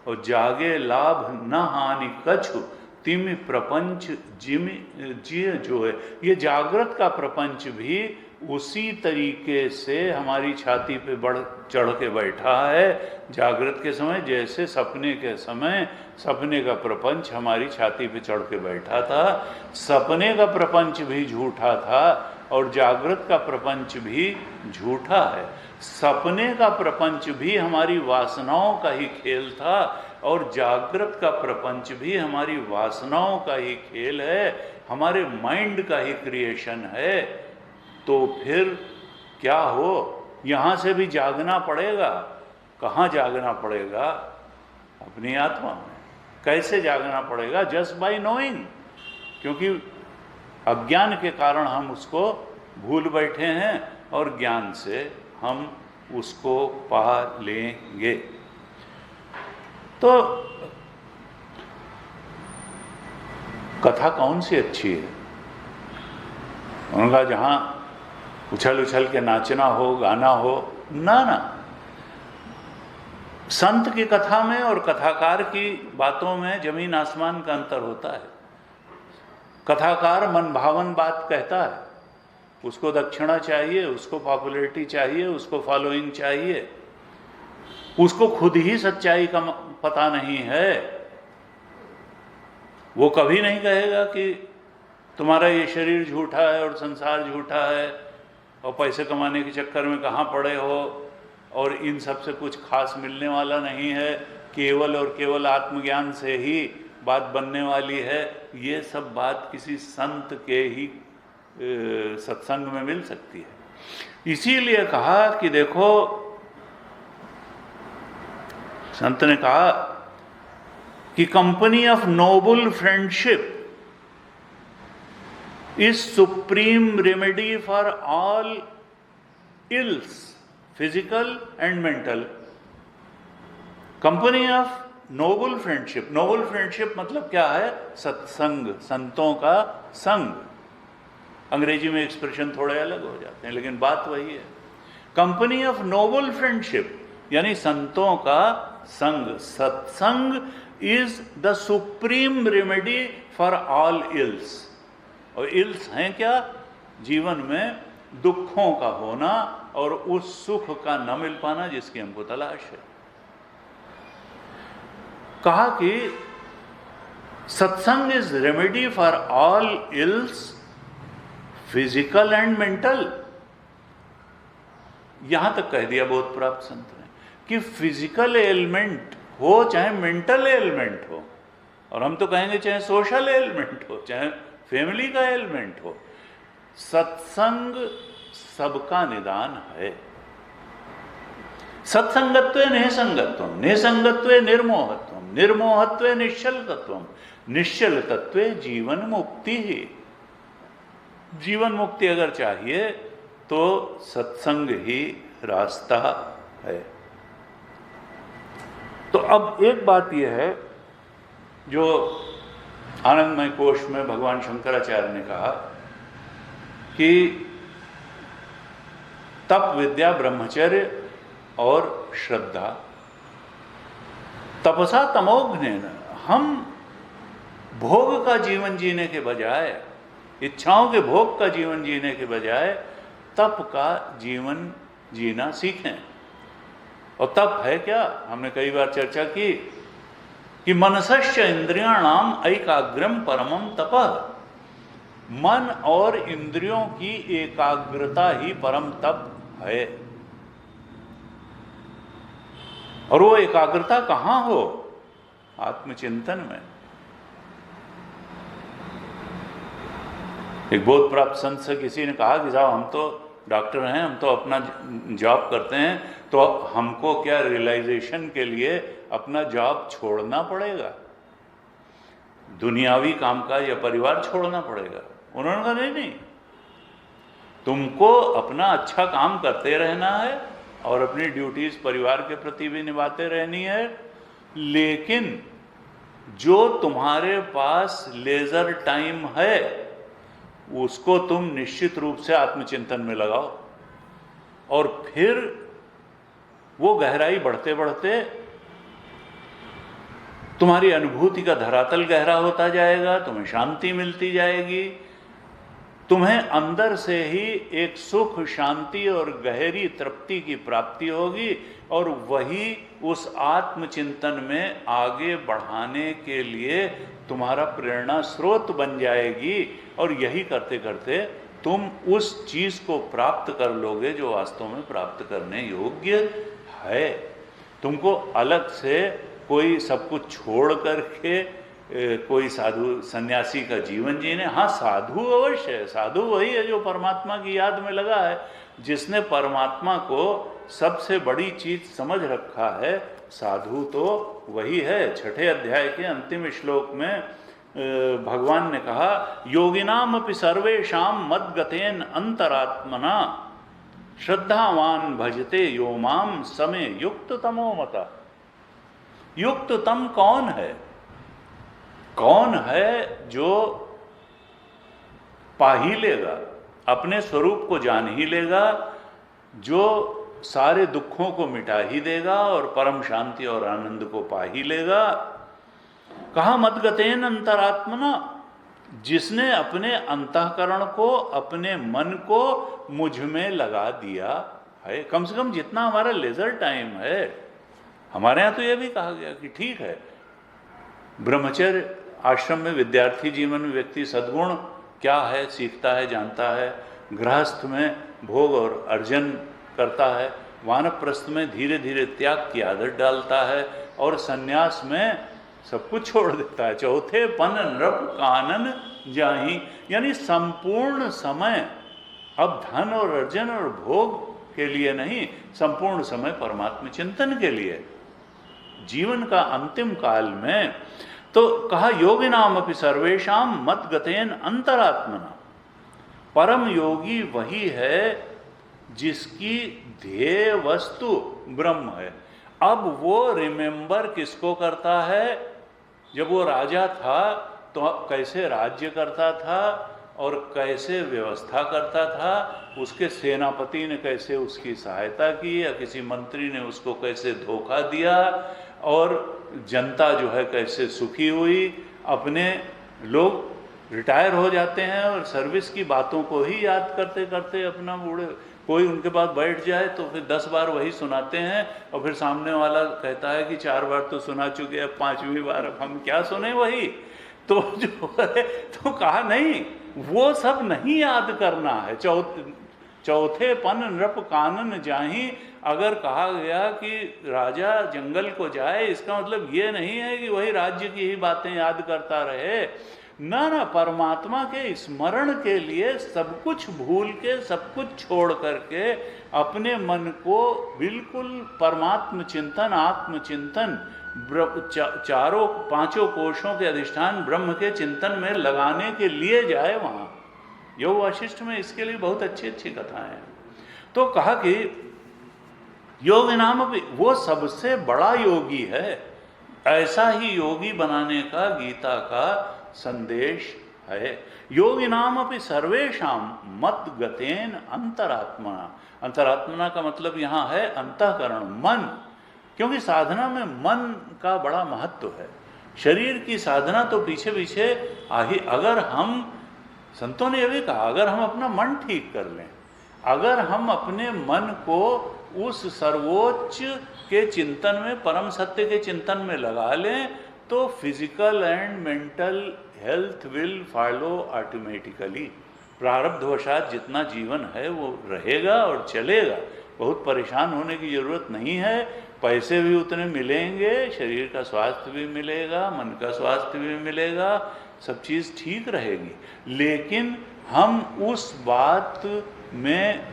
और जागे लाभ न हानि कछु, तिमि प्रपंच जिय जो है। ये जागृत का प्रपंच भी उसी तरीके से हमारी छाती पे बढ़ चढ़ के बैठा है जागृत के समय, जैसे सपने के समय सपने का प्रपंच हमारी छाती पे चढ़ के बैठा था। सपने का प्रपंच भी झूठा था और जागृत का प्रपंच भी झूठा है। सपने का प्रपंच भी हमारी वासनाओं का ही खेल था, और जागृत का प्रपंच भी हमारी वासनाओं का ही खेल है, हमारे माइंड का ही क्रिएशन है। तो फिर क्या हो? यहाँ से भी जागना पड़ेगा। कहाँ जागना पड़ेगा? अपनी आत्मा में। कैसे जागना पड़ेगा? Just by knowing. क्योंकि अज्ञान के कारण हम उसको भूल बैठे हैं, और ज्ञान से हम उसको पा लेंगे। तो कथा कौन सी अच्छी है? उनका जहाँ उछल उछल के नाचना हो, गाना हो, ना ना। संत की कथा में और कथाकार की बातों में जमीन आसमान का अंतर होता है। कथाकार मन भावन बात कहता है, उसको दक्षिणा चाहिए, उसको पॉपुलैरिटी चाहिए, उसको फॉलोइंग चाहिए, उसको खुद ही सच्चाई का पता नहीं है। वो कभी नहीं कहेगा कि तुम्हारा ये शरीर झूठा है और संसार झूठा है और पैसे कमाने के चक्कर में कहाँ पड़े हो और इन सब से कुछ खास मिलने वाला नहीं है, केवल और केवल आत्मज्ञान से ही बात बनने वाली है। ये सब बात किसी संत के ही सत्संग में मिल सकती है। इसीलिए कहा कि देखो, संत ने कहा कि company of noble friendship is supreme remedy for all ills, physical and mental. Company of noble friendship, noble friendship मतलब क्या है? सत्संग, संतों का संग। अंग्रेजी में एक्सप्रेशन थोड़े अलग हो जाते हैं, लेकिन बात वही है। कंपनी ऑफ नोबल फ्रेंडशिप यानी संतों का संग। सत्संग is the supreme remedy for all ills. और इल्स हैं क्या? जीवन में दुखों का होना और उस सुख का न मिल पाना जिसकी हमको तलाश है। कहा कि सत्संग is remedy for all ills, physical and mental. यहां तक कह दिया बोध प्राप्त संत ने कि फिजिकल एलिमेंट हो चाहे मेंटल एलिमेंट हो, और हम तो कहेंगे चाहे सोशल एलिमेंट हो, चाहे फैमिली का एलिमेंट हो, सत्संग सबका निदान है। सत्संगत्वे निसंगत्वम, निसंगत्वे निर्मोहत्वम, निर्मोहत्वे निश्चलतत्वम, निश्चलतत्वे जीवन मुक्ति ही। जीवन मुक्ति अगर चाहिए तो सत्संग ही रास्ता है। तो अब एक बात यह है जो आनंदमय कोश में भगवान शंकराचार्य ने कहा कि तप, विद्या, ब्रह्मचर्य और श्रद्धा, तपसा तमोघ्नेन, हम भोग का जीवन जीने के बजाय, इच्छाओं के भोग का जीवन जीने के बजाय तप का जीवन जीना सीखें। और तप है क्या? हमने कई बार चर्चा की कि मनसश्च इंद्रियाणाम ऐकाग्रम परमम तपः। मन और इंद्रियों की एकाग्रता ही परम तप है। और वो एकाग्रता कहां हो? आत्मचिंतन में। एक बोध प्राप्त संत से किसी ने कहा कि साहब हम तो डॉक्टर हैं, हम तो अपना जॉब करते हैं, तो हमको क्या रियलाइजेशन के लिए अपना जॉब छोड़ना पड़ेगा, दुनियावी कामकाज या परिवार छोड़ना पड़ेगा? उन्होंने कहा नहीं नहीं, तुमको अपना अच्छा काम करते रहना है और अपनी ड्यूटीज परिवार के प्रति भी निभाते रहनी है, लेकिन जो तुम्हारे पास लेजर टाइम है उसको तुम निश्चित रूप से आत्मचिंतन में लगाओ। और फिर वो गहराई बढ़ते बढ़ते तुम्हारी अनुभूति का धरातल गहरा होता जाएगा, तुम्हें शांति मिलती जाएगी, तुम्हें अंदर से ही एक सुख, शांति और गहरी तृप्ति की प्राप्ति होगी, और वही उस आत्मचिंतन में आगे बढ़ाने के लिए तुम्हारा प्रेरणा स्रोत बन जाएगी। और यही करते करते तुम उस चीज को प्राप्त कर लोगे जो वास्तव में प्राप्त करने योग्य है। तुमको अलग से कोई सब कुछ छोड़ करके कोई साधु सन्यासी का जीवन जीने, हाँ साधु अवश्य है, साधु वही है जो परमात्मा की याद में लगा है, जिसने परमात्मा को सबसे बड़ी चीज समझ रखा है। साधु तो वही है। छठे अध्याय के अंतिम श्लोक में भगवान ने कहा, योगिनाम अपि सर्वेषाम मद्गतेन अंतरात्मना श्रद्धावान भजते यो माम समे युक्त तमो मता। युक्त तम कौन है? कौन है जो पा ही लेगा, अपने स्वरूप को जान ही लेगा, जो सारे दुखों को मिटा ही देगा और परम शांति और आनंद को पा ही लेगा। कहा मद्गतेन अंतरात्मना, जिसने अपने अंतःकरण को, अपने मन को मुझ में लगा दिया है। कम से कम जितना हमारा लेजर टाइम है, हमारे यहाँ तो यह भी कहा गया कि ठीक है, ब्रह्मचर्य आश्रम में, विद्यार्थी जीवन में व्यक्ति सद्गुण क्या है सीखता है, जानता है। गृहस्थ में भोग और अर्जन करता है। वानप्रस्थ में धीरे धीरे त्याग की आदत डालता है। और सन्यास में सब कुछ छोड़ देता है। चौथे पन नृप कानन जाहि, यानी संपूर्ण समय अब धन और अर्जन और भोग के लिए नहीं, संपूर्ण समय परमात्मा चिंतन के लिए, जीवन का अंतिम काल में। तो कहा योगिनाम अपि सर्वेषाम मत गतेन अंतरात्मना, परम योगी वही है जिसकी ध्येय वस्तु ब्रह्म है। अब वो रिमेंबर किसको करता है? जब वो राजा था तो कैसे राज्य करता था और कैसे व्यवस्था करता था, उसके सेनापति ने कैसे उसकी सहायता की, या किसी मंत्री ने उसको कैसे धोखा दिया, और जनता जो है कैसे सुखी हुई। अपने लोग रिटायर हो जाते हैं और सर्विस की बातों को ही याद करते करते अपना बूढ़े, कोई उनके पास बैठ जाए तो फिर 10 बार वही सुनाते हैं, और फिर सामने वाला कहता है कि 4 बार तो सुना चुके, अब 5वीं बार अब हम क्या सुने वही। तो जो है, तो कहा नहीं, वो सब नहीं याद करना है। चौथे पन नृप कानन जाहि, अगर कहा गया कि राजा जंगल को जाए, इसका मतलब ये नहीं है कि वही राज्य की ही बातें याद करता रहे। ना ना, परमात्मा के स्मरण के लिए सब कुछ भूल के, सब कुछ छोड़ करके अपने मन को बिल्कुल परमात्म चिंतन, आत्मचिंतन, चारों 5 कोशों के अधिष्ठान ब्रह्म के चिंतन में लगाने के लिए जाए वहाँ। योग वाशिष्ठ में इसके लिए बहुत अच्छी अच्छी कथाएं हैं। तो कहा कि योग नाम भी वो सबसे बड़ा योगी है। ऐसा ही योगी बनाने का गीता का संदेश है। योगी नाम अपनी सर्वेशाम मत गतेन अंतरात्मना। अंतरात्मना का मतलब यहाँ है अंतःकरण, मन, क्योंकि साधना में मन का बड़ा महत्व है। शरीर की साधना तो पीछे पीछे अगर हम, संतों ने यह भी कहा, अगर हम अपना मन ठीक कर लें, अगर हम अपने मन को उस सर्वोच्च के चिंतन में, परम सत्य के चिंतन में लगा लें, तो physical and mental health will follow automatically. प्रारब्धवशात जितना जीवन है वो रहेगा और चलेगा। बहुत परेशान होने की ज़रूरत नहीं है। पैसे भी उतने मिलेंगे, शरीर का स्वास्थ्य भी मिलेगा, मन का स्वास्थ्य भी मिलेगा, सब चीज़ ठीक रहेगी। लेकिन हम उस बात में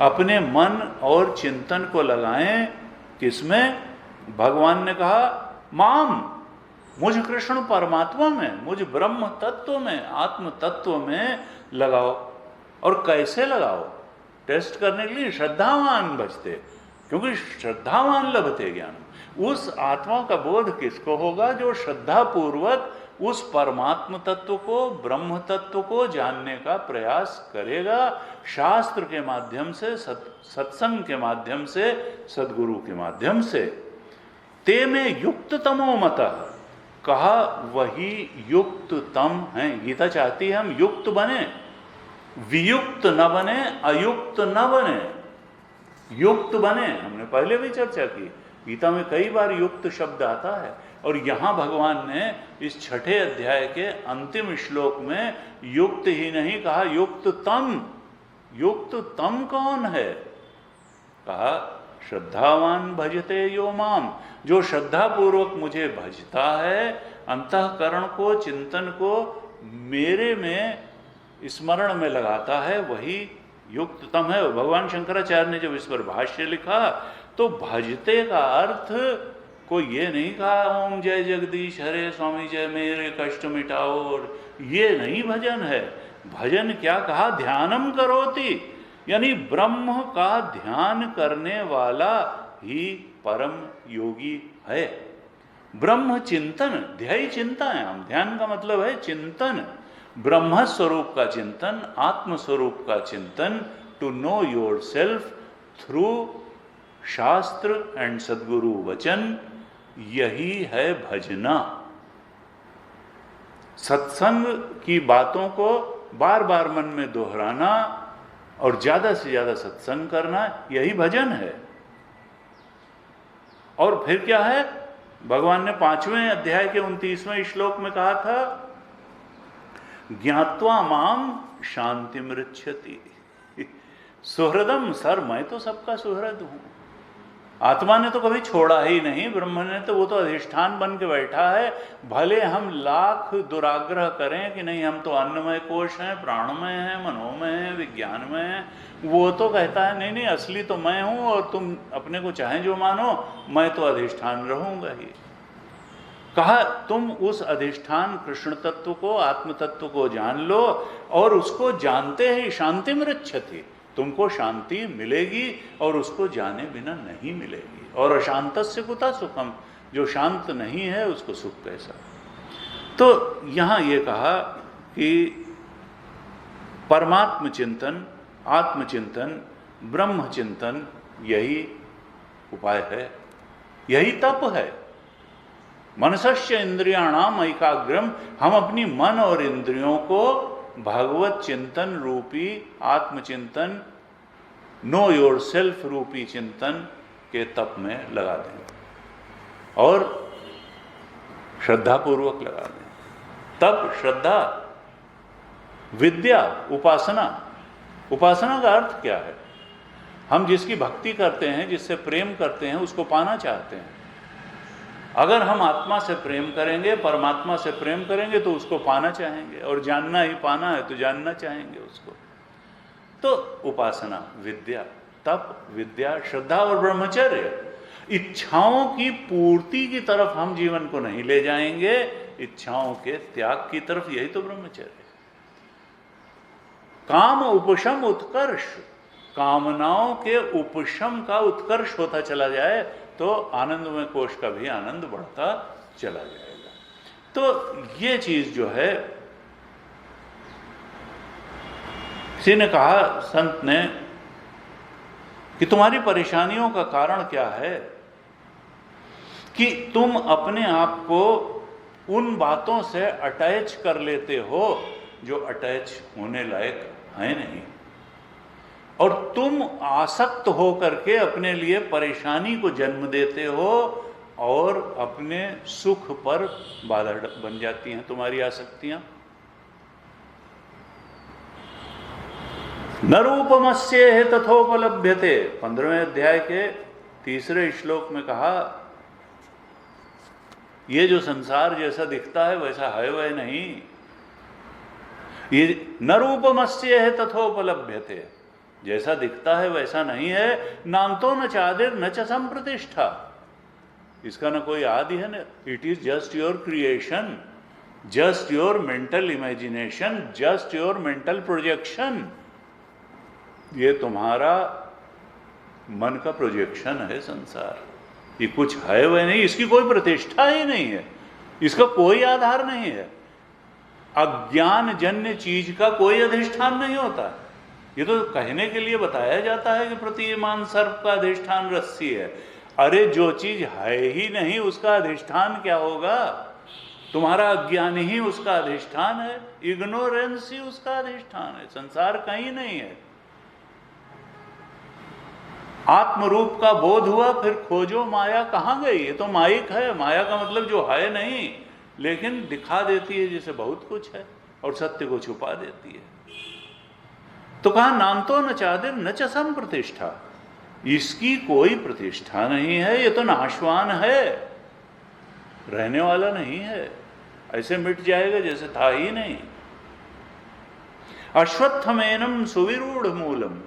अपने मन और चिंतन को लगाएं, किसमें? भगवान ने कहा माम, मुझ कृष्ण परमात्मा में, मुझ ब्रह्म तत्व में, आत्म तत्व में लगाओ। और कैसे लगाओ? टेस्ट करने के लिए श्रद्धावान भजते, क्योंकि श्रद्धावान लभते ज्ञान। उस आत्मा का बोध किसको होगा? जो श्रद्धा पूर्वक उस परमात्म तत्व को, ब्रह्म तत्व को जानने का प्रयास करेगा, शास्त्र के माध्यम से, सत्संग के माध्यम से, सद्गुरु के माध्यम से। ते में युक्त तमो मतः, कहा वही युक्त तम है। गीता चाहती है हम युक्त बने, वियुक्त न बने, अयुक्त न बने, युक्त बने। हमने पहले भी चर्चा की, गीता में कई बार युक्त शब्द आता है। और यहाँ भगवान ने इस 6ठे अध्याय के अंतिम श्लोक में युक्त ही नहीं कहा, युक्त तम। युक्त तम कौन है? कहा श्रद्धावान भजते यो माम, जो श्रद्धा पूर्वक मुझे भजता है, अंतःकरण को, चिंतन को मेरे में स्मरण में लगाता है, वही युक्त तम है। भगवान शंकराचार्य ने जब इस पर भाष्य लिखा तो भजते का अर्थ को ये नहीं कहा ओम जय जगदीश हरे स्वामी जय मेरे कष्ट मिटाओ, और ये नहीं भजन है। भजन क्या कहा? ध्यानम करोति, यानी ब्रह्म का ध्यान करने वाला ही परम योगी है। ब्रह्म चिंतन, ध्येय चिंतायाम, ध्यान का मतलब है चिंतन, ब्रह्म स्वरूप का चिंतन, आत्म स्वरूप का चिंतन, to know your self through shastra and sadguru vachan, यही है भजना। सत्संग की बातों को बार बार मन में दोहराना और ज्यादा से ज्यादा सत्संग करना, यही भजन है। और फिर क्या है, भगवान ने 5वें अध्याय के 29वें श्लोक में कहा था, ज्ञात्वा माम शांति मृच्छति। सुहृदम, सर मैं तो सबका सुहृद हूं। आत्मा ने तो कभी छोड़ा ही नहीं, ब्रह्म ने तो, वो तो अधिष्ठान बन के बैठा है। भले हम लाख दुराग्रह करें कि नहीं हम तो अन्नमय कोश हैं, प्राणमय हैं, मनोमय हैं, विज्ञानमय हैं, वो तो कहता है नहीं नहीं असली तो मैं हूं, और तुम अपने को चाहे जो मानो, मैं तो अधिष्ठान रहूंगा ही। कहा तुम उस अधिष्ठान कृष्ण तत्व को, आत्म तत्व को जान लो, और उसको जानते ही शांति मृच्छति, तुमको शांति मिलेगी, और उसको जाने बिना नहीं मिलेगी। और अशांतस्य कुतः सुखम, जो शांत नहीं है उसको सुख कैसा। तो यहां ये कहा कि परमात्म चिंतन, आत्मचिंतन, ब्रह्म चिंतन, यही उपाय है, यही तप है। मनसस्य इंद्रियाणाम ऐकाग्रम, हम अपनी मन और इंद्रियों को भगवत चिंतन रूपी आत्मचिंतन, नो योर सेल्फ रूपी चिंतन के तप में लगा दें, और श्रद्धापूर्वक लगा दें। तप, श्रद्धा, विद्या, उपासना। उपासना का अर्थ क्या है? हम जिसकी भक्ति करते हैं, जिससे प्रेम करते हैं, उसको पाना चाहते हैं। अगर हम आत्मा से प्रेम करेंगे, परमात्मा से प्रेम करेंगे, तो उसको पाना चाहेंगे, और जानना ही पाना है तो जानना चाहेंगे उसको। तो उपासना, विद्या, तप, विद्या, श्रद्धा और ब्रह्मचर्य। इच्छाओं की पूर्ति की तरफ हम जीवन को नहीं ले जाएंगे, इच्छाओं के त्याग की तरफ, यही तो ब्रह्मचर्य। काम उपशम उत्कर्ष, कामनाओं के उपशम का उत्कर्ष होता चला जाए तो आनंदमय कोश का भी आनंद बढ़ता चला जाएगा। तो ये चीज जो है, किसी ने कहा, संत ने, कि तुम्हारी परेशानियों का कारण क्या है कि तुम अपने आप को उन बातों से अटैच कर लेते हो जो अटैच होने लायक है नहीं, और तुम आसक्त हो करके अपने लिए परेशानी को जन्म देते हो, और अपने सुख पर बाधा बन जाती हैं तुम्हारी आसक्तियां। न रूपमस्ये तथोपलभ्यते, 15वें अध्याय के 3 श्लोक में कहा, ये जो संसार जैसा दिखता है वैसा है वह नहीं। ये न रूपमस्ये तथोपलभ्यते, जैसा दिखता है वैसा नहीं है। नान्तो न चादिर न च संप्रतिष्ठा, इसका न कोई आदि है न। It is just your creation, just your mental imagination, just your mental projection. ये तुम्हारा मन का प्रोजेक्शन है संसार, ये कुछ है वह नहीं, इसकी कोई प्रतिष्ठा ही नहीं है, इसका कोई आधार नहीं है। अज्ञान जन्य चीज का कोई अधिष्ठान नहीं होता। ये तो कहने के लिए बताया जाता है कि प्रतिमान सर्प का अधिष्ठान रस्सी है। अरे जो चीज है ही नहीं उसका अधिष्ठान क्या होगा? तुम्हारा अज्ञान ही उसका अधिष्ठान है, इग्नोरेंस ही उसका अधिष्ठान है। संसार कहीं नहीं है। आत्मरूप का बोध हुआ, फिर खोजो माया कहाँ गई। ये तो माइक है, माया का मतलब जो है नहीं, लेकिन दिखा देती है जैसे बहुत कुछ है और सत्य को छुपा देती है। तो कहा नान्तो न चादिर न च संप्रतिष्ठा, इसकी कोई प्रतिष्ठा नहीं है, ये तो नाशवान है, रहने वाला नहीं है, ऐसे मिट जाएगा जैसे था ही नहीं। अश्वत्थमेनम सुविरूढ़ मूलम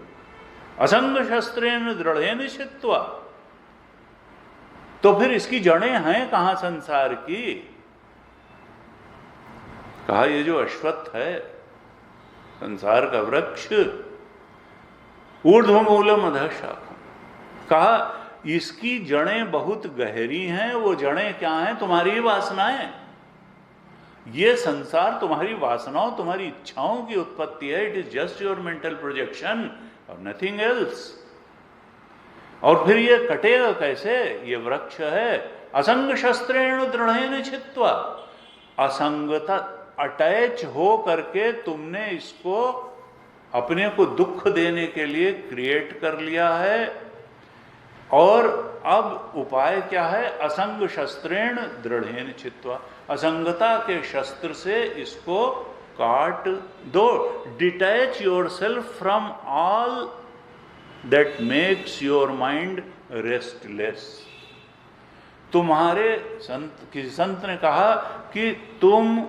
असंग शस्त्रेण दृढ़ेन छित्त्वा। तो फिर इसकी जड़ें हैं कहां संसार की? कहा ये जो अश्वत्थ है, संसार का वृक्ष, ऊर्ध्व मूलम अधः शाखा, कहा इसकी जड़ें बहुत गहरी हैं। वो जड़ें क्या हैं? तुम्हारी वासनाएं। ये संसार तुम्हारी वासनाओं, तुम्हारी इच्छाओं की उत्पत्ति है। It is just your mental projection और नथिंग एल्स। और फिर ये कटेगा कैसे? ये वृक्ष है, असंग शस्त्रेण दृढ़ेन छित्त्वा। असंगता, अटैच हो करके तुमने इसको अपने को दुख देने के लिए क्रिएट कर लिया है। और अब उपाय क्या है? असंग शस्त्रेण दृढ़ेन छित्वा, असंगता के शस्त्र से इसको काट दो। Detach your self from all that makes your mind restless. तुम्हारे किसी संत ने कहा कि तुम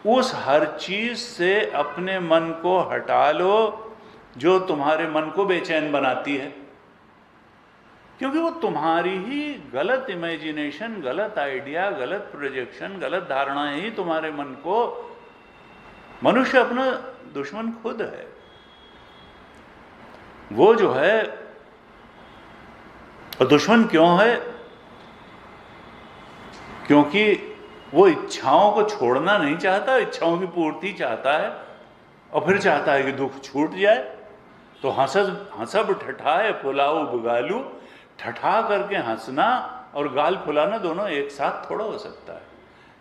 उस हर चीज से अपने मन को हटा लो जो तुम्हारे मन को बेचैन बनाती है, क्योंकि वो तुम्हारी ही गलत इमेजिनेशन, गलत आइडिया, गलत प्रोजेक्शन, गलत धारणाएं ही तुम्हारे मन को, मनुष्य अपना दुश्मन खुद है। वो जो है, और दुश्मन क्यों है? क्योंकि वो इच्छाओं को छोड़ना नहीं चाहता, इच्छाओं की पूर्ति चाहता है, और फिर चाहता है कि दुख छूट जाए। तो हंसब ठठाए फुलाऊ बुगालू, ठठा करके हंसना और गाल फुलाना दोनों एक साथ थोड़ा हो सकता है।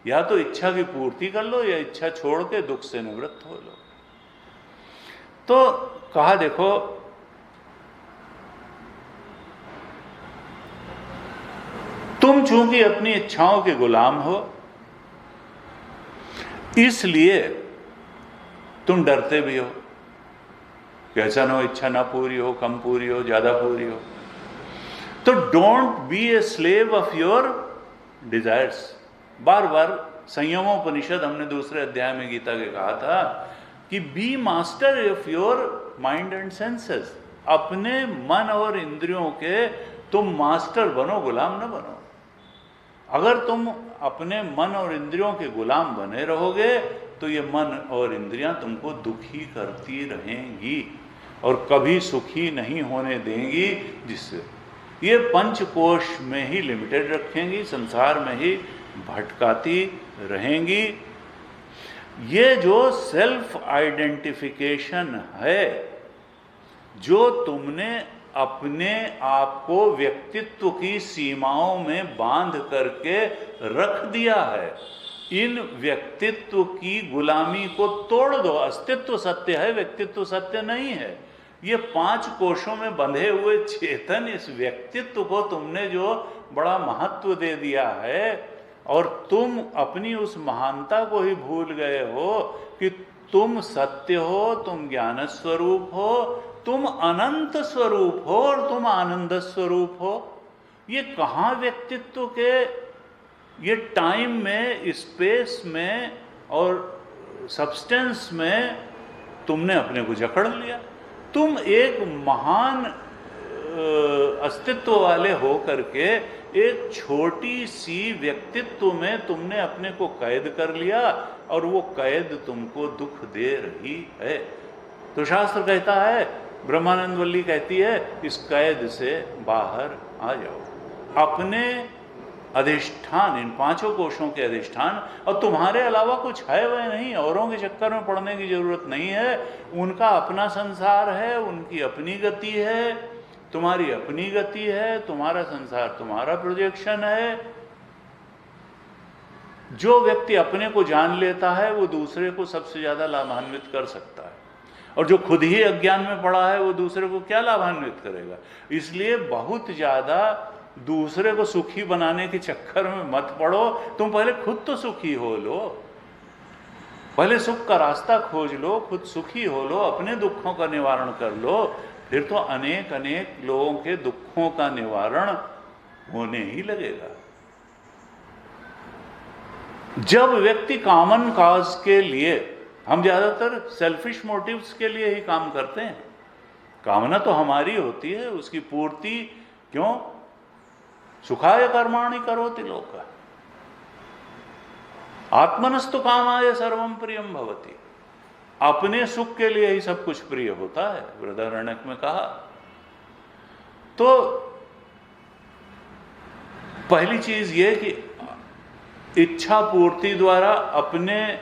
या तो इच्छा की पूर्ति कर लो या इच्छा छोड़ के दुख से निवृत्त हो लो। तो कहा देखो, तुम चूंकि अपनी इच्छाओं के गुलाम हो, इसलिए तुम डरते भी हो कि ऐसा ना हो इच्छा ना पूरी हो, कम पूरी हो, ज्यादा पूरी हो। तो don't be a slave of your desires. बार बार संयमोपनिषद हमने दूसरे अध्याय में गीता के कहा था कि be master of your mind and senses. अपने मन और इंद्रियों के तुम मास्टर बनो, गुलाम न बनो। अगर तुम अपने मन और इंद्रियों के गुलाम बने रहोगे तो ये मन और इंद्रियां तुमको दुखी करती रहेंगी और कभी सुखी नहीं होने देंगी, जिससे ये पंचकोश में ही लिमिटेड रखेंगी, संसार में ही भटकाती रहेंगी। ये जो सेल्फ आइडेंटिफिकेशन है, जो तुमने अपने आप को व्यक्तित्व की सीमाओं में बांध करके रख दिया है, इन व्यक्तित्व की गुलामी को तोड़ दो। अस्तित्व सत्य है, व्यक्तित्व सत्य नहीं है। ये 5 कोशों में बंधे हुए चेतन इस व्यक्तित्व को तुमने जो बड़ा महत्व दे दिया है, और तुम अपनी उस महानता को ही भूल गए हो कि तुम सत्य हो, तुम ज्ञान स्वरूप हो, तुम अनंत स्वरूप हो और तुम आनंद स्वरूप हो। ये कहाँ व्यक्तित्व के, ये टाइम में, स्पेस में और सब्सटेंस में तुमने अपने को जकड़ लिया। तुम एक महान अस्तित्व वाले हो करके एक छोटी सी व्यक्तित्व में तुमने अपने को कैद कर लिया, और वो कैद तुमको दुख दे रही है। तो शास्त्र कहता है, ब्रह्मानंद वल्ली कहती है, इस कैद से बाहर आ जाओ। अपने अधिष्ठान, इन 5 कोशों के अधिष्ठान, और तुम्हारे अलावा कुछ है वह नहीं। औरों के चक्कर में पड़ने की जरूरत नहीं है। उनका अपना संसार है, उनकी अपनी गति है, तुम्हारी अपनी गति है, तुम्हारा संसार तुम्हारा प्रोजेक्शन है। जो व्यक्ति अपने को जान लेता है वो दूसरे को सबसे ज्यादा लाभान्वित कर सकता है, और जो खुद ही अज्ञान में पड़ा है वो दूसरे को क्या लाभान्वित करेगा। इसलिए बहुत ज्यादा दूसरे को सुखी बनाने के चक्कर में मत पड़ो। तुम पहले खुद तो सुखी हो लो, पहले सुख का रास्ता खोज लो, खुद सुखी हो लो, अपने दुखों का निवारण कर लो, फिर तो अनेक अनेक लोगों के दुखों का निवारण होने ही लगेगा। जब व्यक्ति कॉमन कॉज के लिए, हम ज्यादातर सेल्फिश मोटिव्स के लिए ही काम करते हैं। कामना तो हमारी होती है, उसकी पूर्ति क्यों? सुखाय कर्माणि करोति लोकः, आत्मनस्तु कामाय सर्वम प्रियम भवति। अपने सुख के लिए ही सब कुछ प्रिय होता है, बृहदारण्यक में कहा। तो पहली चीज ये कि इच्छा पूर्ति द्वारा अपने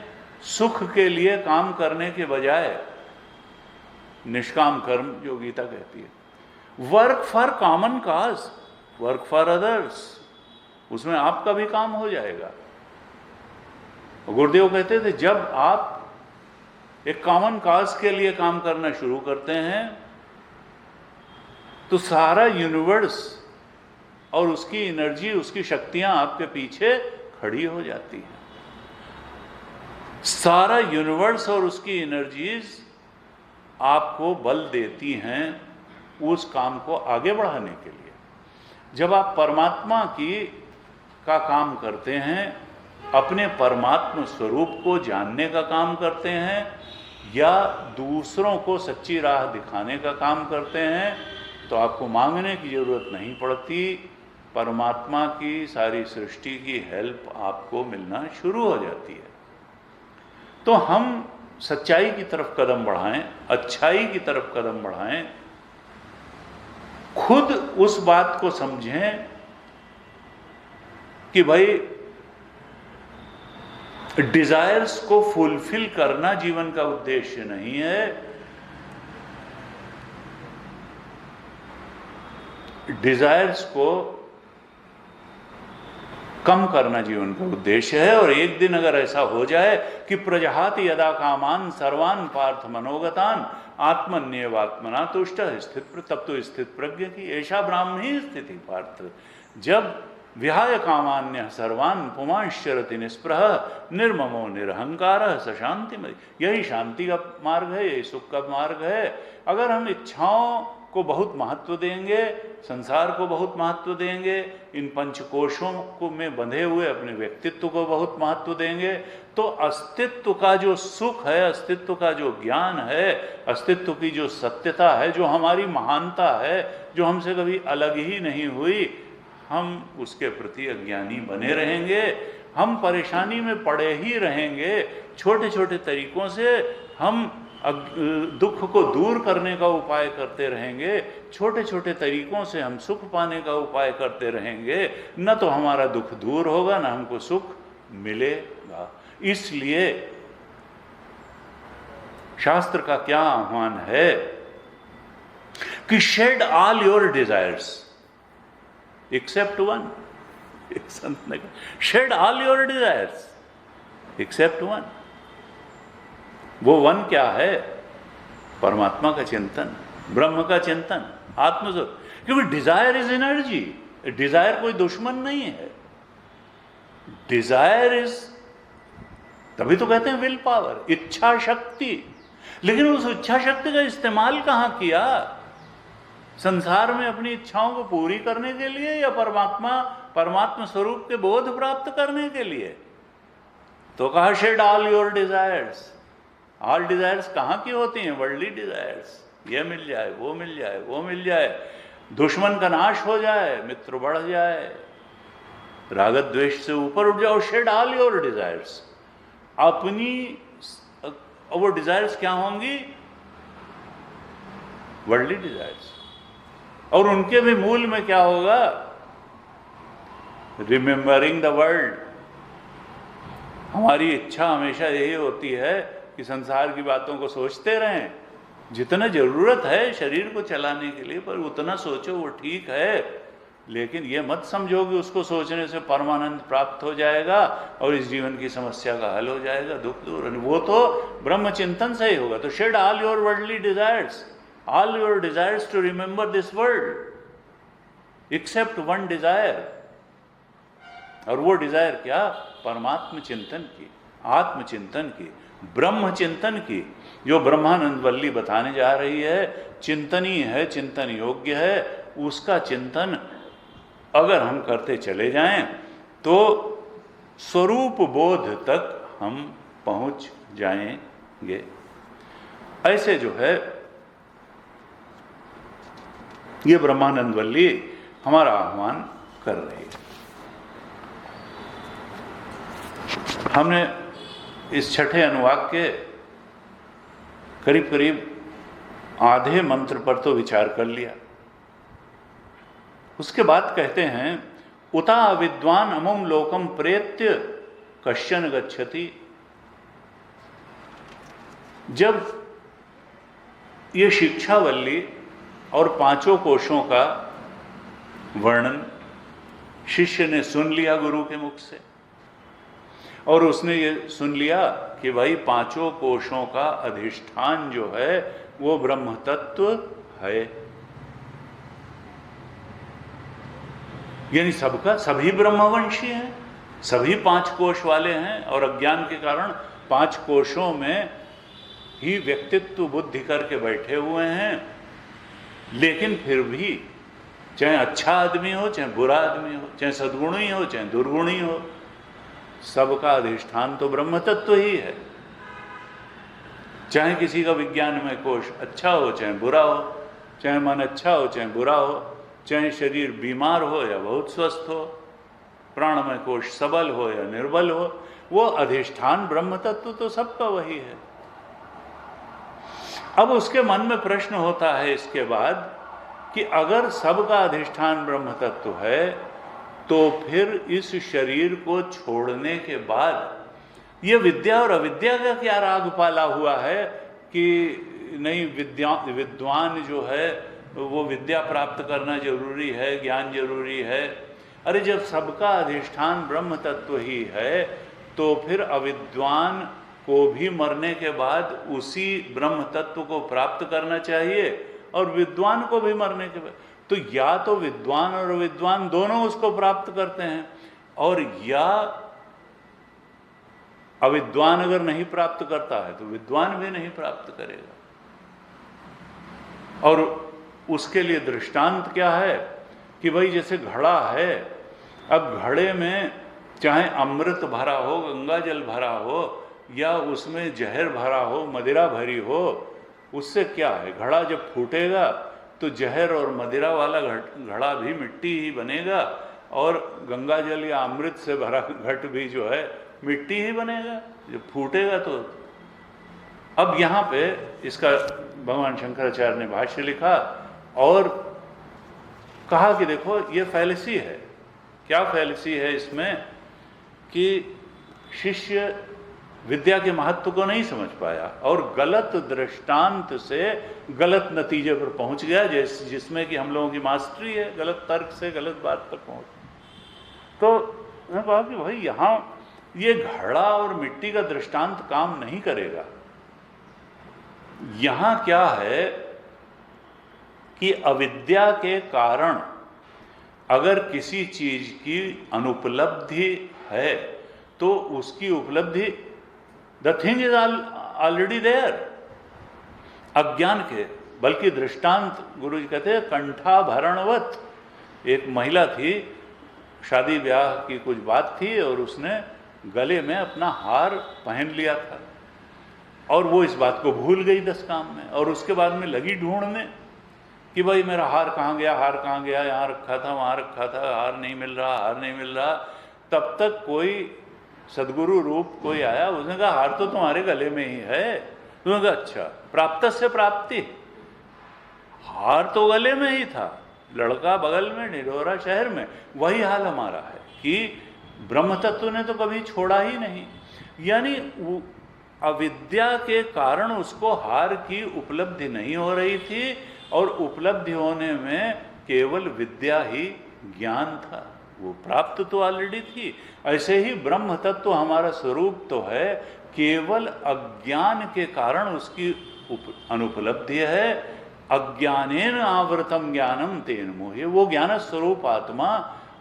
सुख के लिए काम करने के बजाय निष्काम कर्म, जो गीता कहती है, work for common cause, work for others, उसमें आपका भी काम हो जाएगा। गुरुदेव कहते थे जब आप एक कॉमन काज के लिए काम करना शुरू करते हैं तो सारा यूनिवर्स और उसकी एनर्जी, उसकी शक्तियां आपके पीछे खड़ी हो जाती हैं। सारा यूनिवर्स और उसकी एनर्जीज आपको बल देती हैं उस काम को आगे बढ़ाने के लिए। जब आप परमात्मा का काम करते हैं, अपने परमात्मा स्वरूप को जानने का काम करते हैं या दूसरों को सच्ची राह दिखाने का काम करते हैं, तो आपको मांगने की जरूरत नहीं पड़ती। परमात्मा की सारी सृष्टि की हेल्प आपको मिलना शुरू हो जाती है। तो हम सच्चाई की तरफ कदम बढ़ाएं, अच्छाई की तरफ कदम बढ़ाएं, खुद उस बात को समझें कि भाई डिजायर्स को फुलफिल करना जीवन का उद्देश्य नहीं है। डिजायर्स को कम करना जीवन का उद्देश्य है। और एक दिन अगर ऐसा हो जाए कि प्रजहाति यदा कामान सर्वान पार्थ मनोगतान आत्मन्येवात्मना तुष्ट स्थित, तब तो स्थित प्रज्ञ की ऐसा ब्राह्मणी स्थिति पार्थ। जब विहाय कामान्य सर्वान पुमांश्चरति निस्पृह निर्ममो निरहंकार स शांतिमय। यही शांति का मार्ग है, यही सुख का मार्ग है। अगर हम इच्छाओं को बहुत महत्व देंगे, संसार को बहुत महत्व देंगे, इन पंचकोशों को में बंधे हुए अपने व्यक्तित्व को बहुत महत्व देंगे, तो अस्तित्व का जो सुख है, अस्तित्व का जो ज्ञान है, अस्तित्व की जो सत्यता है, जो हमारी महानता है, जो हमसे कभी अलग ही नहीं हुई, हम उसके प्रति अज्ञानी बने रहेंगे। हम परेशानी में पड़े ही रहेंगे। छोटे छोटे तरीकों से हम दुख को दूर करने का उपाय करते रहेंगे, छोटे छोटे तरीकों से हम सुख पाने का उपाय करते रहेंगे। न तो हमारा दुख दूर होगा, न हमको सुख मिलेगा। इसलिए शास्त्र का क्या आह्वान है कि shed all your desires except one. एक संत ने कहा shed all your desires except one. वो वन क्या है? परमात्मा का चिंतन, ब्रह्म का चिंतन, आत्मस्वरूप। क्योंकि डिजायर इज एनर्जी। डिजायर कोई दुश्मन नहीं है। डिजायर इज, तभी तो कहते हैं विल पावर, इच्छा शक्ति। लेकिन उस इच्छा शक्ति का इस्तेमाल कहां किया? संसार में अपनी इच्छाओं को पूरी करने के लिए या परमात्मा स्वरूप के बोध प्राप्त करने के लिए? तो कहा shed all your desires. All desires कहां की होती हैं? Worldly desires. ये मिल जाए, वो मिल जाए, वो मिल जाए, दुश्मन का नाश हो जाए, मित्र बढ़ जाए, राग द्वेष से ऊपर उठ जाओ। Shed all your desires. अपनी वो डिजायर्स क्या होंगी? Worldly desires. और उनके भी मूल में क्या होगा? Remembering the world. हमारी इच्छा हमेशा यही होती है कि संसार की बातों को सोचते रहें, जितना जरूरत है शरीर को चलाने के लिए, पर उतना सोचो, वो ठीक है। लेकिन ये मत समझो कि उसको सोचने से परमानंद प्राप्त हो जाएगा और इस जीवन की समस्या का हल हो जाएगा, दुख दूर। वो तो ब्रह्म चिंतन से ही होगा। तो shed all your worldly desires, all your desires to remember this world, except one desire। और वो डिजायर क्या? परमात्म चिंतन की, आत्मचिंतन की, ब्रह्म चिंतन की, जो ब्रह्मानंद वल्ली बताने जा रही है। चिंतनीय है, चिंतन योग्य है। उसका चिंतन अगर हम करते चले जाएं तो स्वरूप बोध तक हम पहुंच जाएंगे। ऐसे जो है ये ब्रह्मानंद वल्ली हमारा आह्वान कर रही है। हमने इस छठे अनुवाक के करीब करीब आधे मंत्र पर तो विचार कर लिया। उसके बाद कहते हैं उता विद्वान अमुम लोकम प्रेत्य कश्चन गच्छति। जब ये शिक्षावल्ली और पांचों कोशों का वर्णन शिष्य ने सुन लिया गुरु के मुख से, और उसने ये सुन लिया कि भाई पांचों कोशों का अधिष्ठान जो है वो ब्रह्म तत्व है, यानी सबका सभी ब्रह्मवंशी हैं, सभी 5 कोश वाले हैं, और अज्ञान के कारण 5 कोशों में ही व्यक्तित्व बुद्धि करके बैठे हुए हैं। लेकिन फिर भी चाहे अच्छा आदमी हो, चाहे बुरा आदमी हो, चाहे सद्गुणी हो, चाहे दुर्गुणी हो, सबका अधिष्ठान तो ब्रह्म तत्व ही है। चाहे किसी का विज्ञान में कोश अच्छा हो, चाहे बुरा हो, चाहे मन अच्छा हो, चाहे बुरा हो, चाहे शरीर बीमार हो या बहुत स्वस्थ हो, प्राणमय कोश सबल हो या निर्बल हो, वो अधिष्ठान ब्रह्म तत्व तो सबका वही है। अब उसके मन में प्रश्न होता है इसके बाद कि अगर सबका अधिष्ठान ब्रह्म तत्व है तो फिर इस शरीर को छोड़ने के बाद ये विद्या और अविद्या का क्या राग पाला हुआ है कि नहीं, विद्वान जो है वो विद्या प्राप्त करना जरूरी है, ज्ञान जरूरी है। अरे जब सबका अधिष्ठान ब्रह्म तत्व ही है तो फिर अविद्वान को भी मरने के बाद उसी ब्रह्म तत्व को प्राप्त करना चाहिए और विद्वान को भी मरने के बाद, तो या तो विद्वान और अविद्वान दोनों उसको प्राप्त करते हैं, और या अविद्वान अगर नहीं प्राप्त करता है तो विद्वान भी नहीं प्राप्त करेगा। और उसके लिए दृष्टांत क्या है कि भाई जैसे घड़ा है, अब घड़े में चाहे अमृत भरा हो, गंगा जल भरा हो, या उसमें जहर भरा हो, मदिरा भरी हो, उससे क्या है, घड़ा जब फूटेगा तो जहर और मदिरा वाला घड़ा भी मिट्टी ही बनेगा, और गंगा जल या अमृत से भरा घट भी जो है मिट्टी ही बनेगा जब फूटेगा। तो अब यहाँ पे इसका भगवान शंकराचार्य ने भाष्य लिखा और कहा कि देखो ये फैलेसी है। क्या फैलेसी है इसमें कि शिष्य विद्या के महत्व को नहीं समझ पाया और गलत दृष्टांत से गलत नतीजे पर पहुंच गया, जिसमें कि हम लोगों की मास्टरी है, गलत तर्क से गलत बात पर पहुंच। तो मैं कहा कि भाई यहाँ ये घड़ा और मिट्टी का दृष्टांत काम नहीं करेगा। यहाँ क्या है कि अविद्या के कारण अगर किसी चीज की अनुपलब्धि है तो उसकी उपलब्धि, the thing is already there. अज्ञान के, बल्कि दृष्टांत गुरु जी कहते हैं कंठाभरणवत। एक महिला थी, शादी ब्याह की कुछ बात थी और उसने गले में अपना हार पहन लिया था और वो इस बात को भूल गई 10 काम में, और उसके बाद में लगी ढूंढने कि भाई मेरा हार कहाँ गया, हार कहाँ गया, यहाँ रखा था, वहाँ रखा था, हार नहीं मिल रहा, हार नहीं मिल रहा। तब तक कोई सदगुरु रूप कोई आया, उसने कहा हार तो तुम्हारे गले में ही है। उसने कहा अच्छा, प्राप्त से प्राप्ति, हार तो गले में ही था, लड़का बगल में, निडोरा शहर में। वही हाल हमारा है कि ब्रह्म तत्व ने तो कभी छोड़ा ही नहीं। यानी अविद्या के कारण उसको हार की उपलब्धि नहीं हो रही थी, और उपलब्धि होने में केवल विद्या ही ज्ञान था, वो प्राप्त तो ऑलरेडी थी। ऐसे ही ब्रह्म तत्व हमारा स्वरूप तो है, केवल अज्ञान के कारण उसकी अनुपलब्धि है। अज्ञानेन आवृतम ज्ञानम तेन मोहे, वो ज्ञान स्वरूप आत्मा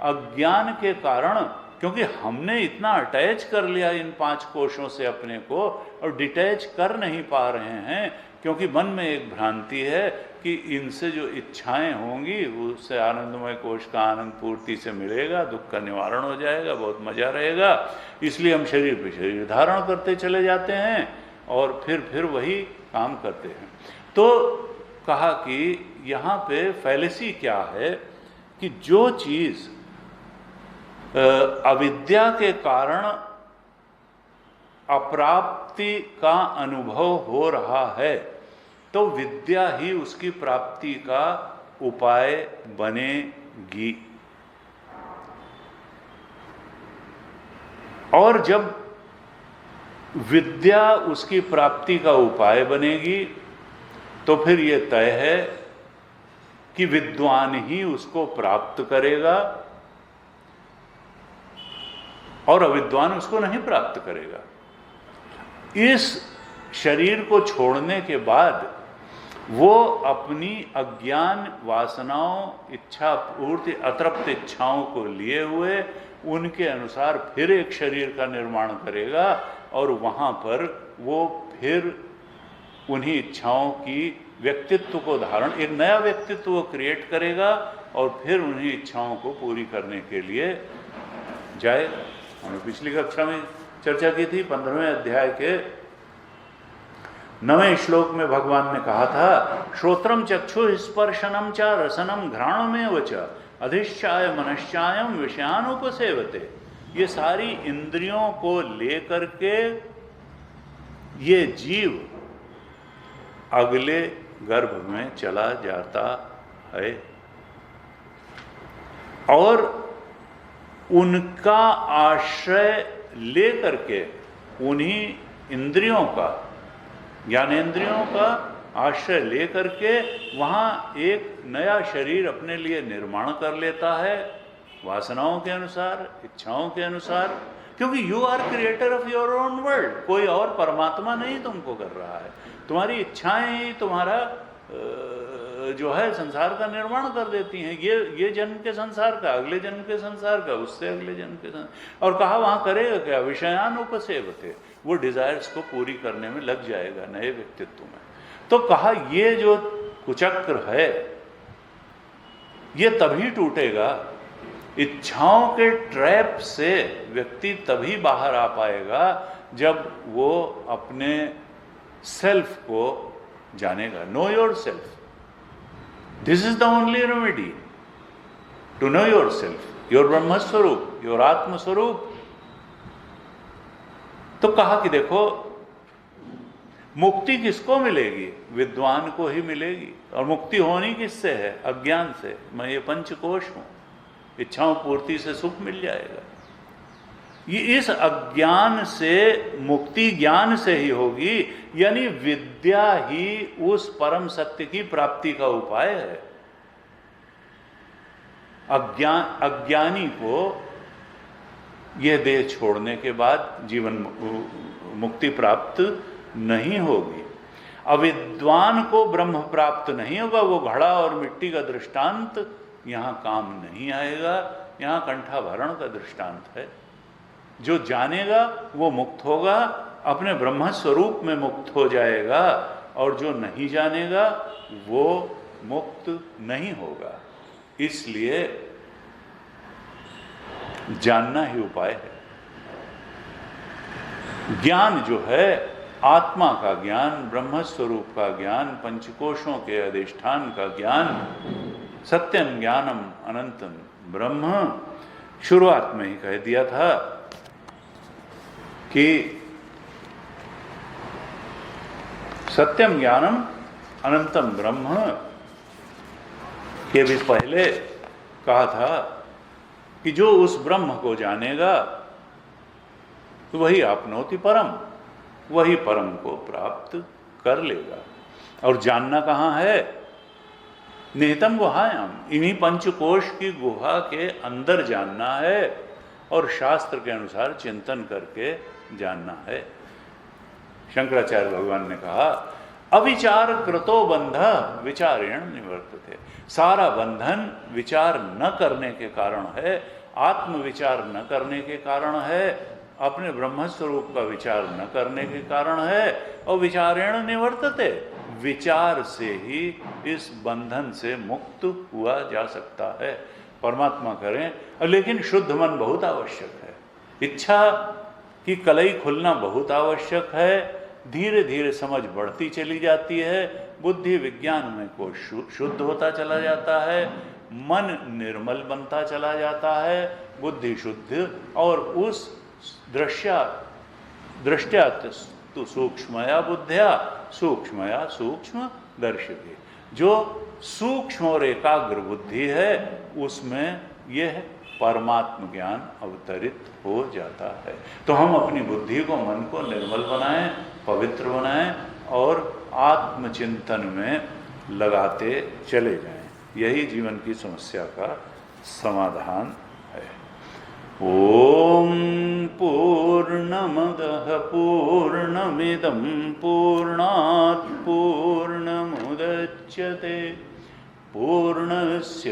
अज्ञान के कारण, क्योंकि हमने इतना अटैच कर लिया इन 5 कोशों से अपने को और डिटैच कर नहीं पा रहे हैं, क्योंकि मन में एक भ्रांति है कि इनसे जो इच्छाएं होंगी उससे आनंदमय कोश का आनंद पूर्ति से मिलेगा, दुख का निवारण हो जाएगा, बहुत मजा रहेगा। इसलिए हम शरीर पे शरीर धारण करते चले जाते हैं और फिर वही काम करते हैं। तो कहा कि यहाँ पे फैलेसी क्या है कि जो चीज अविद्या के कारण अप्राप्ति का अनुभव हो रहा है तो विद्या ही उसकी प्राप्ति का उपाय बनेगी। और जब विद्या उसकी प्राप्ति का उपाय बनेगी तो फिर ये तय है कि विद्वान ही उसको प्राप्त करेगा। और अविद्वान उसको नहीं प्राप्त करेगा। इस शरीर को छोड़ने के बाद वो अपनी अज्ञान वासनाओं, इच्छा पूर्ति, अतृप्त इच्छाओं को लिए हुए उनके अनुसार फिर एक शरीर का निर्माण करेगा और वहाँ पर वो फिर उन्हीं इच्छाओं की व्यक्तित्व को धारण, एक नया व्यक्तित्व वो क्रिएट करेगा और फिर उन्हीं इच्छाओं को पूरी करने के लिए जाएगा। हमने पिछली कक्षा में चर्चा की थी, 15वें अध्याय के 9वें श्लोक में भगवान ने कहा था, श्रोत्रम चक्षु स्पर्शनम च रसनम घ्राणमेव च अधिष्ठाय मनश्चायम विषयानुपसेवते। ये सारी इंद्रियों को लेकर के ये जीव अगले गर्भ में चला जाता है और उनका आश्रय लेकर के, उन्हीं इंद्रियों का, ज्ञानेंद्रियों का आश्रय लेकर के वहाँ एक नया शरीर अपने लिए निर्माण कर लेता है, वासनाओं के अनुसार, इच्छाओं के अनुसार, क्योंकि you are creator of your own world. कोई और परमात्मा नहीं तुमको कर रहा है, तुम्हारी इच्छाएं ही तुम्हारा जो है संसार का निर्माण कर देती हैं। ये जन्म के संसार का, अगले जन्म के संसार का, उससे अगले जन्म के संसार। और कहा वहाँ करेगा क्या? विषयानुपसेवते, वो डिजायर्स को पूरी करने में लग जाएगा नए व्यक्तित्व में। तो कहा ये जो कुचक्र है ये तभी टूटेगा, इच्छाओं के ट्रैप से व्यक्ति तभी बाहर आ पाएगा जब वो अपने सेल्फ को जानेगा। Know your self, this is the only remedy to know your self, your Brahm swaroop, your आत्म स्वरूप। तो कहा कि देखो मुक्ति किसको मिलेगी? विद्वान को ही मिलेगी। और मुक्ति होनी किससे है? अज्ञान से। मैं ये पंचकोश हूं, इच्छाओं पूर्ति से सुख मिल जाएगा। ये इस अज्ञान से मुक्ति ज्ञान से ही होगी, यानी विद्या ही उस परम सत्य की प्राप्ति का उपाय है। अज्ञानी को यह देह छोड़ने के बाद जीवन मुक्ति प्राप्त नहीं होगी। अविद्वान को ब्रह्म प्राप्त नहीं होगा। वो घड़ा और मिट्टी का दृष्टांत यहाँ काम नहीं आएगा, यहाँ कंठाभरण का दृष्टांत है। जो जानेगा वो मुक्त होगा, अपने ब्रह्म स्वरूप में मुक्त हो जाएगा, और जो नहीं जानेगा वो मुक्त नहीं होगा। इसलिए जानना ही उपाय है। ज्ञान जो है, आत्मा का ज्ञान, ब्रह्म स्वरूप का ज्ञान, पंचकोशों के अधिष्ठान का ज्ञान, सत्यम ज्ञानम अनंतम ब्रह्म, शुरुआत में ही कह दिया था कि सत्यम ज्ञानम अनंतम ब्रह्म के भी पहले कहा था कि जो उस ब्रह्म को जानेगा तो वही आपनोति परम, वही परम को प्राप्त कर लेगा। और जानना कहाँ है? निहितम गुहायाम, इन्हीं पंचकोश की गुहा के अंदर जानना है और शास्त्र के अनुसार चिंतन करके जानना है। शंकराचार्य भगवान ने कहा, अविचार कृतो बंध विचारेण निवर्तते। सारा बंधन विचार न करने के कारण है, आत्मविचार न करने के कारण है, अपने ब्रह्म स्वरूप का विचार न करने के कारण है। और विचारेण निवर्तते, विचार से ही इस बंधन से मुक्त हुआ जा सकता है। परमात्मा करें, लेकिन शुद्ध मन बहुत आवश्यक है। इच्छा की कलई खुलना बहुत आवश्यक है। धीरे धीरे समझ बढ़ती चली जाती है, बुद्धि विज्ञान में को शुद्ध होता चला जाता है, मन निर्मल बनता चला जाता है, बुद्धि शुद्ध, और उस दृष्टया तो सूक्ष्मया बुद्धिया सूक्ष्मया सूक्ष्म दर्शिते। जो सूक्ष्म और एकाग्र बुद्धि है उसमें यह परमात्म ज्ञान अवतरित हो जाता है। तो हम अपनी बुद्धि को, मन को निर्मल बनाएं, पवित्र बनाएं और आत्मचिंतन में लगाते चले जाएं। यही जीवन की समस्या का समाधान है। ॐ पूर्णमदः पूर्णमिदं पूर्णात् पूर्णमुदच्यते पूर्णस्य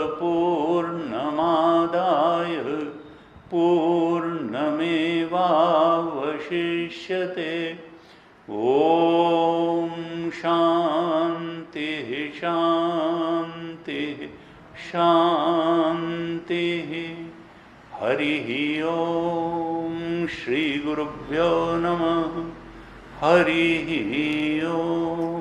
पूर्णमादाय पूर्णमेवावशिष्यते। ॐ शान्तिः शान्तिः शान्तिः। हरिः ॐ श्रीगुरुभ्यो नमः। हरिः ॐ।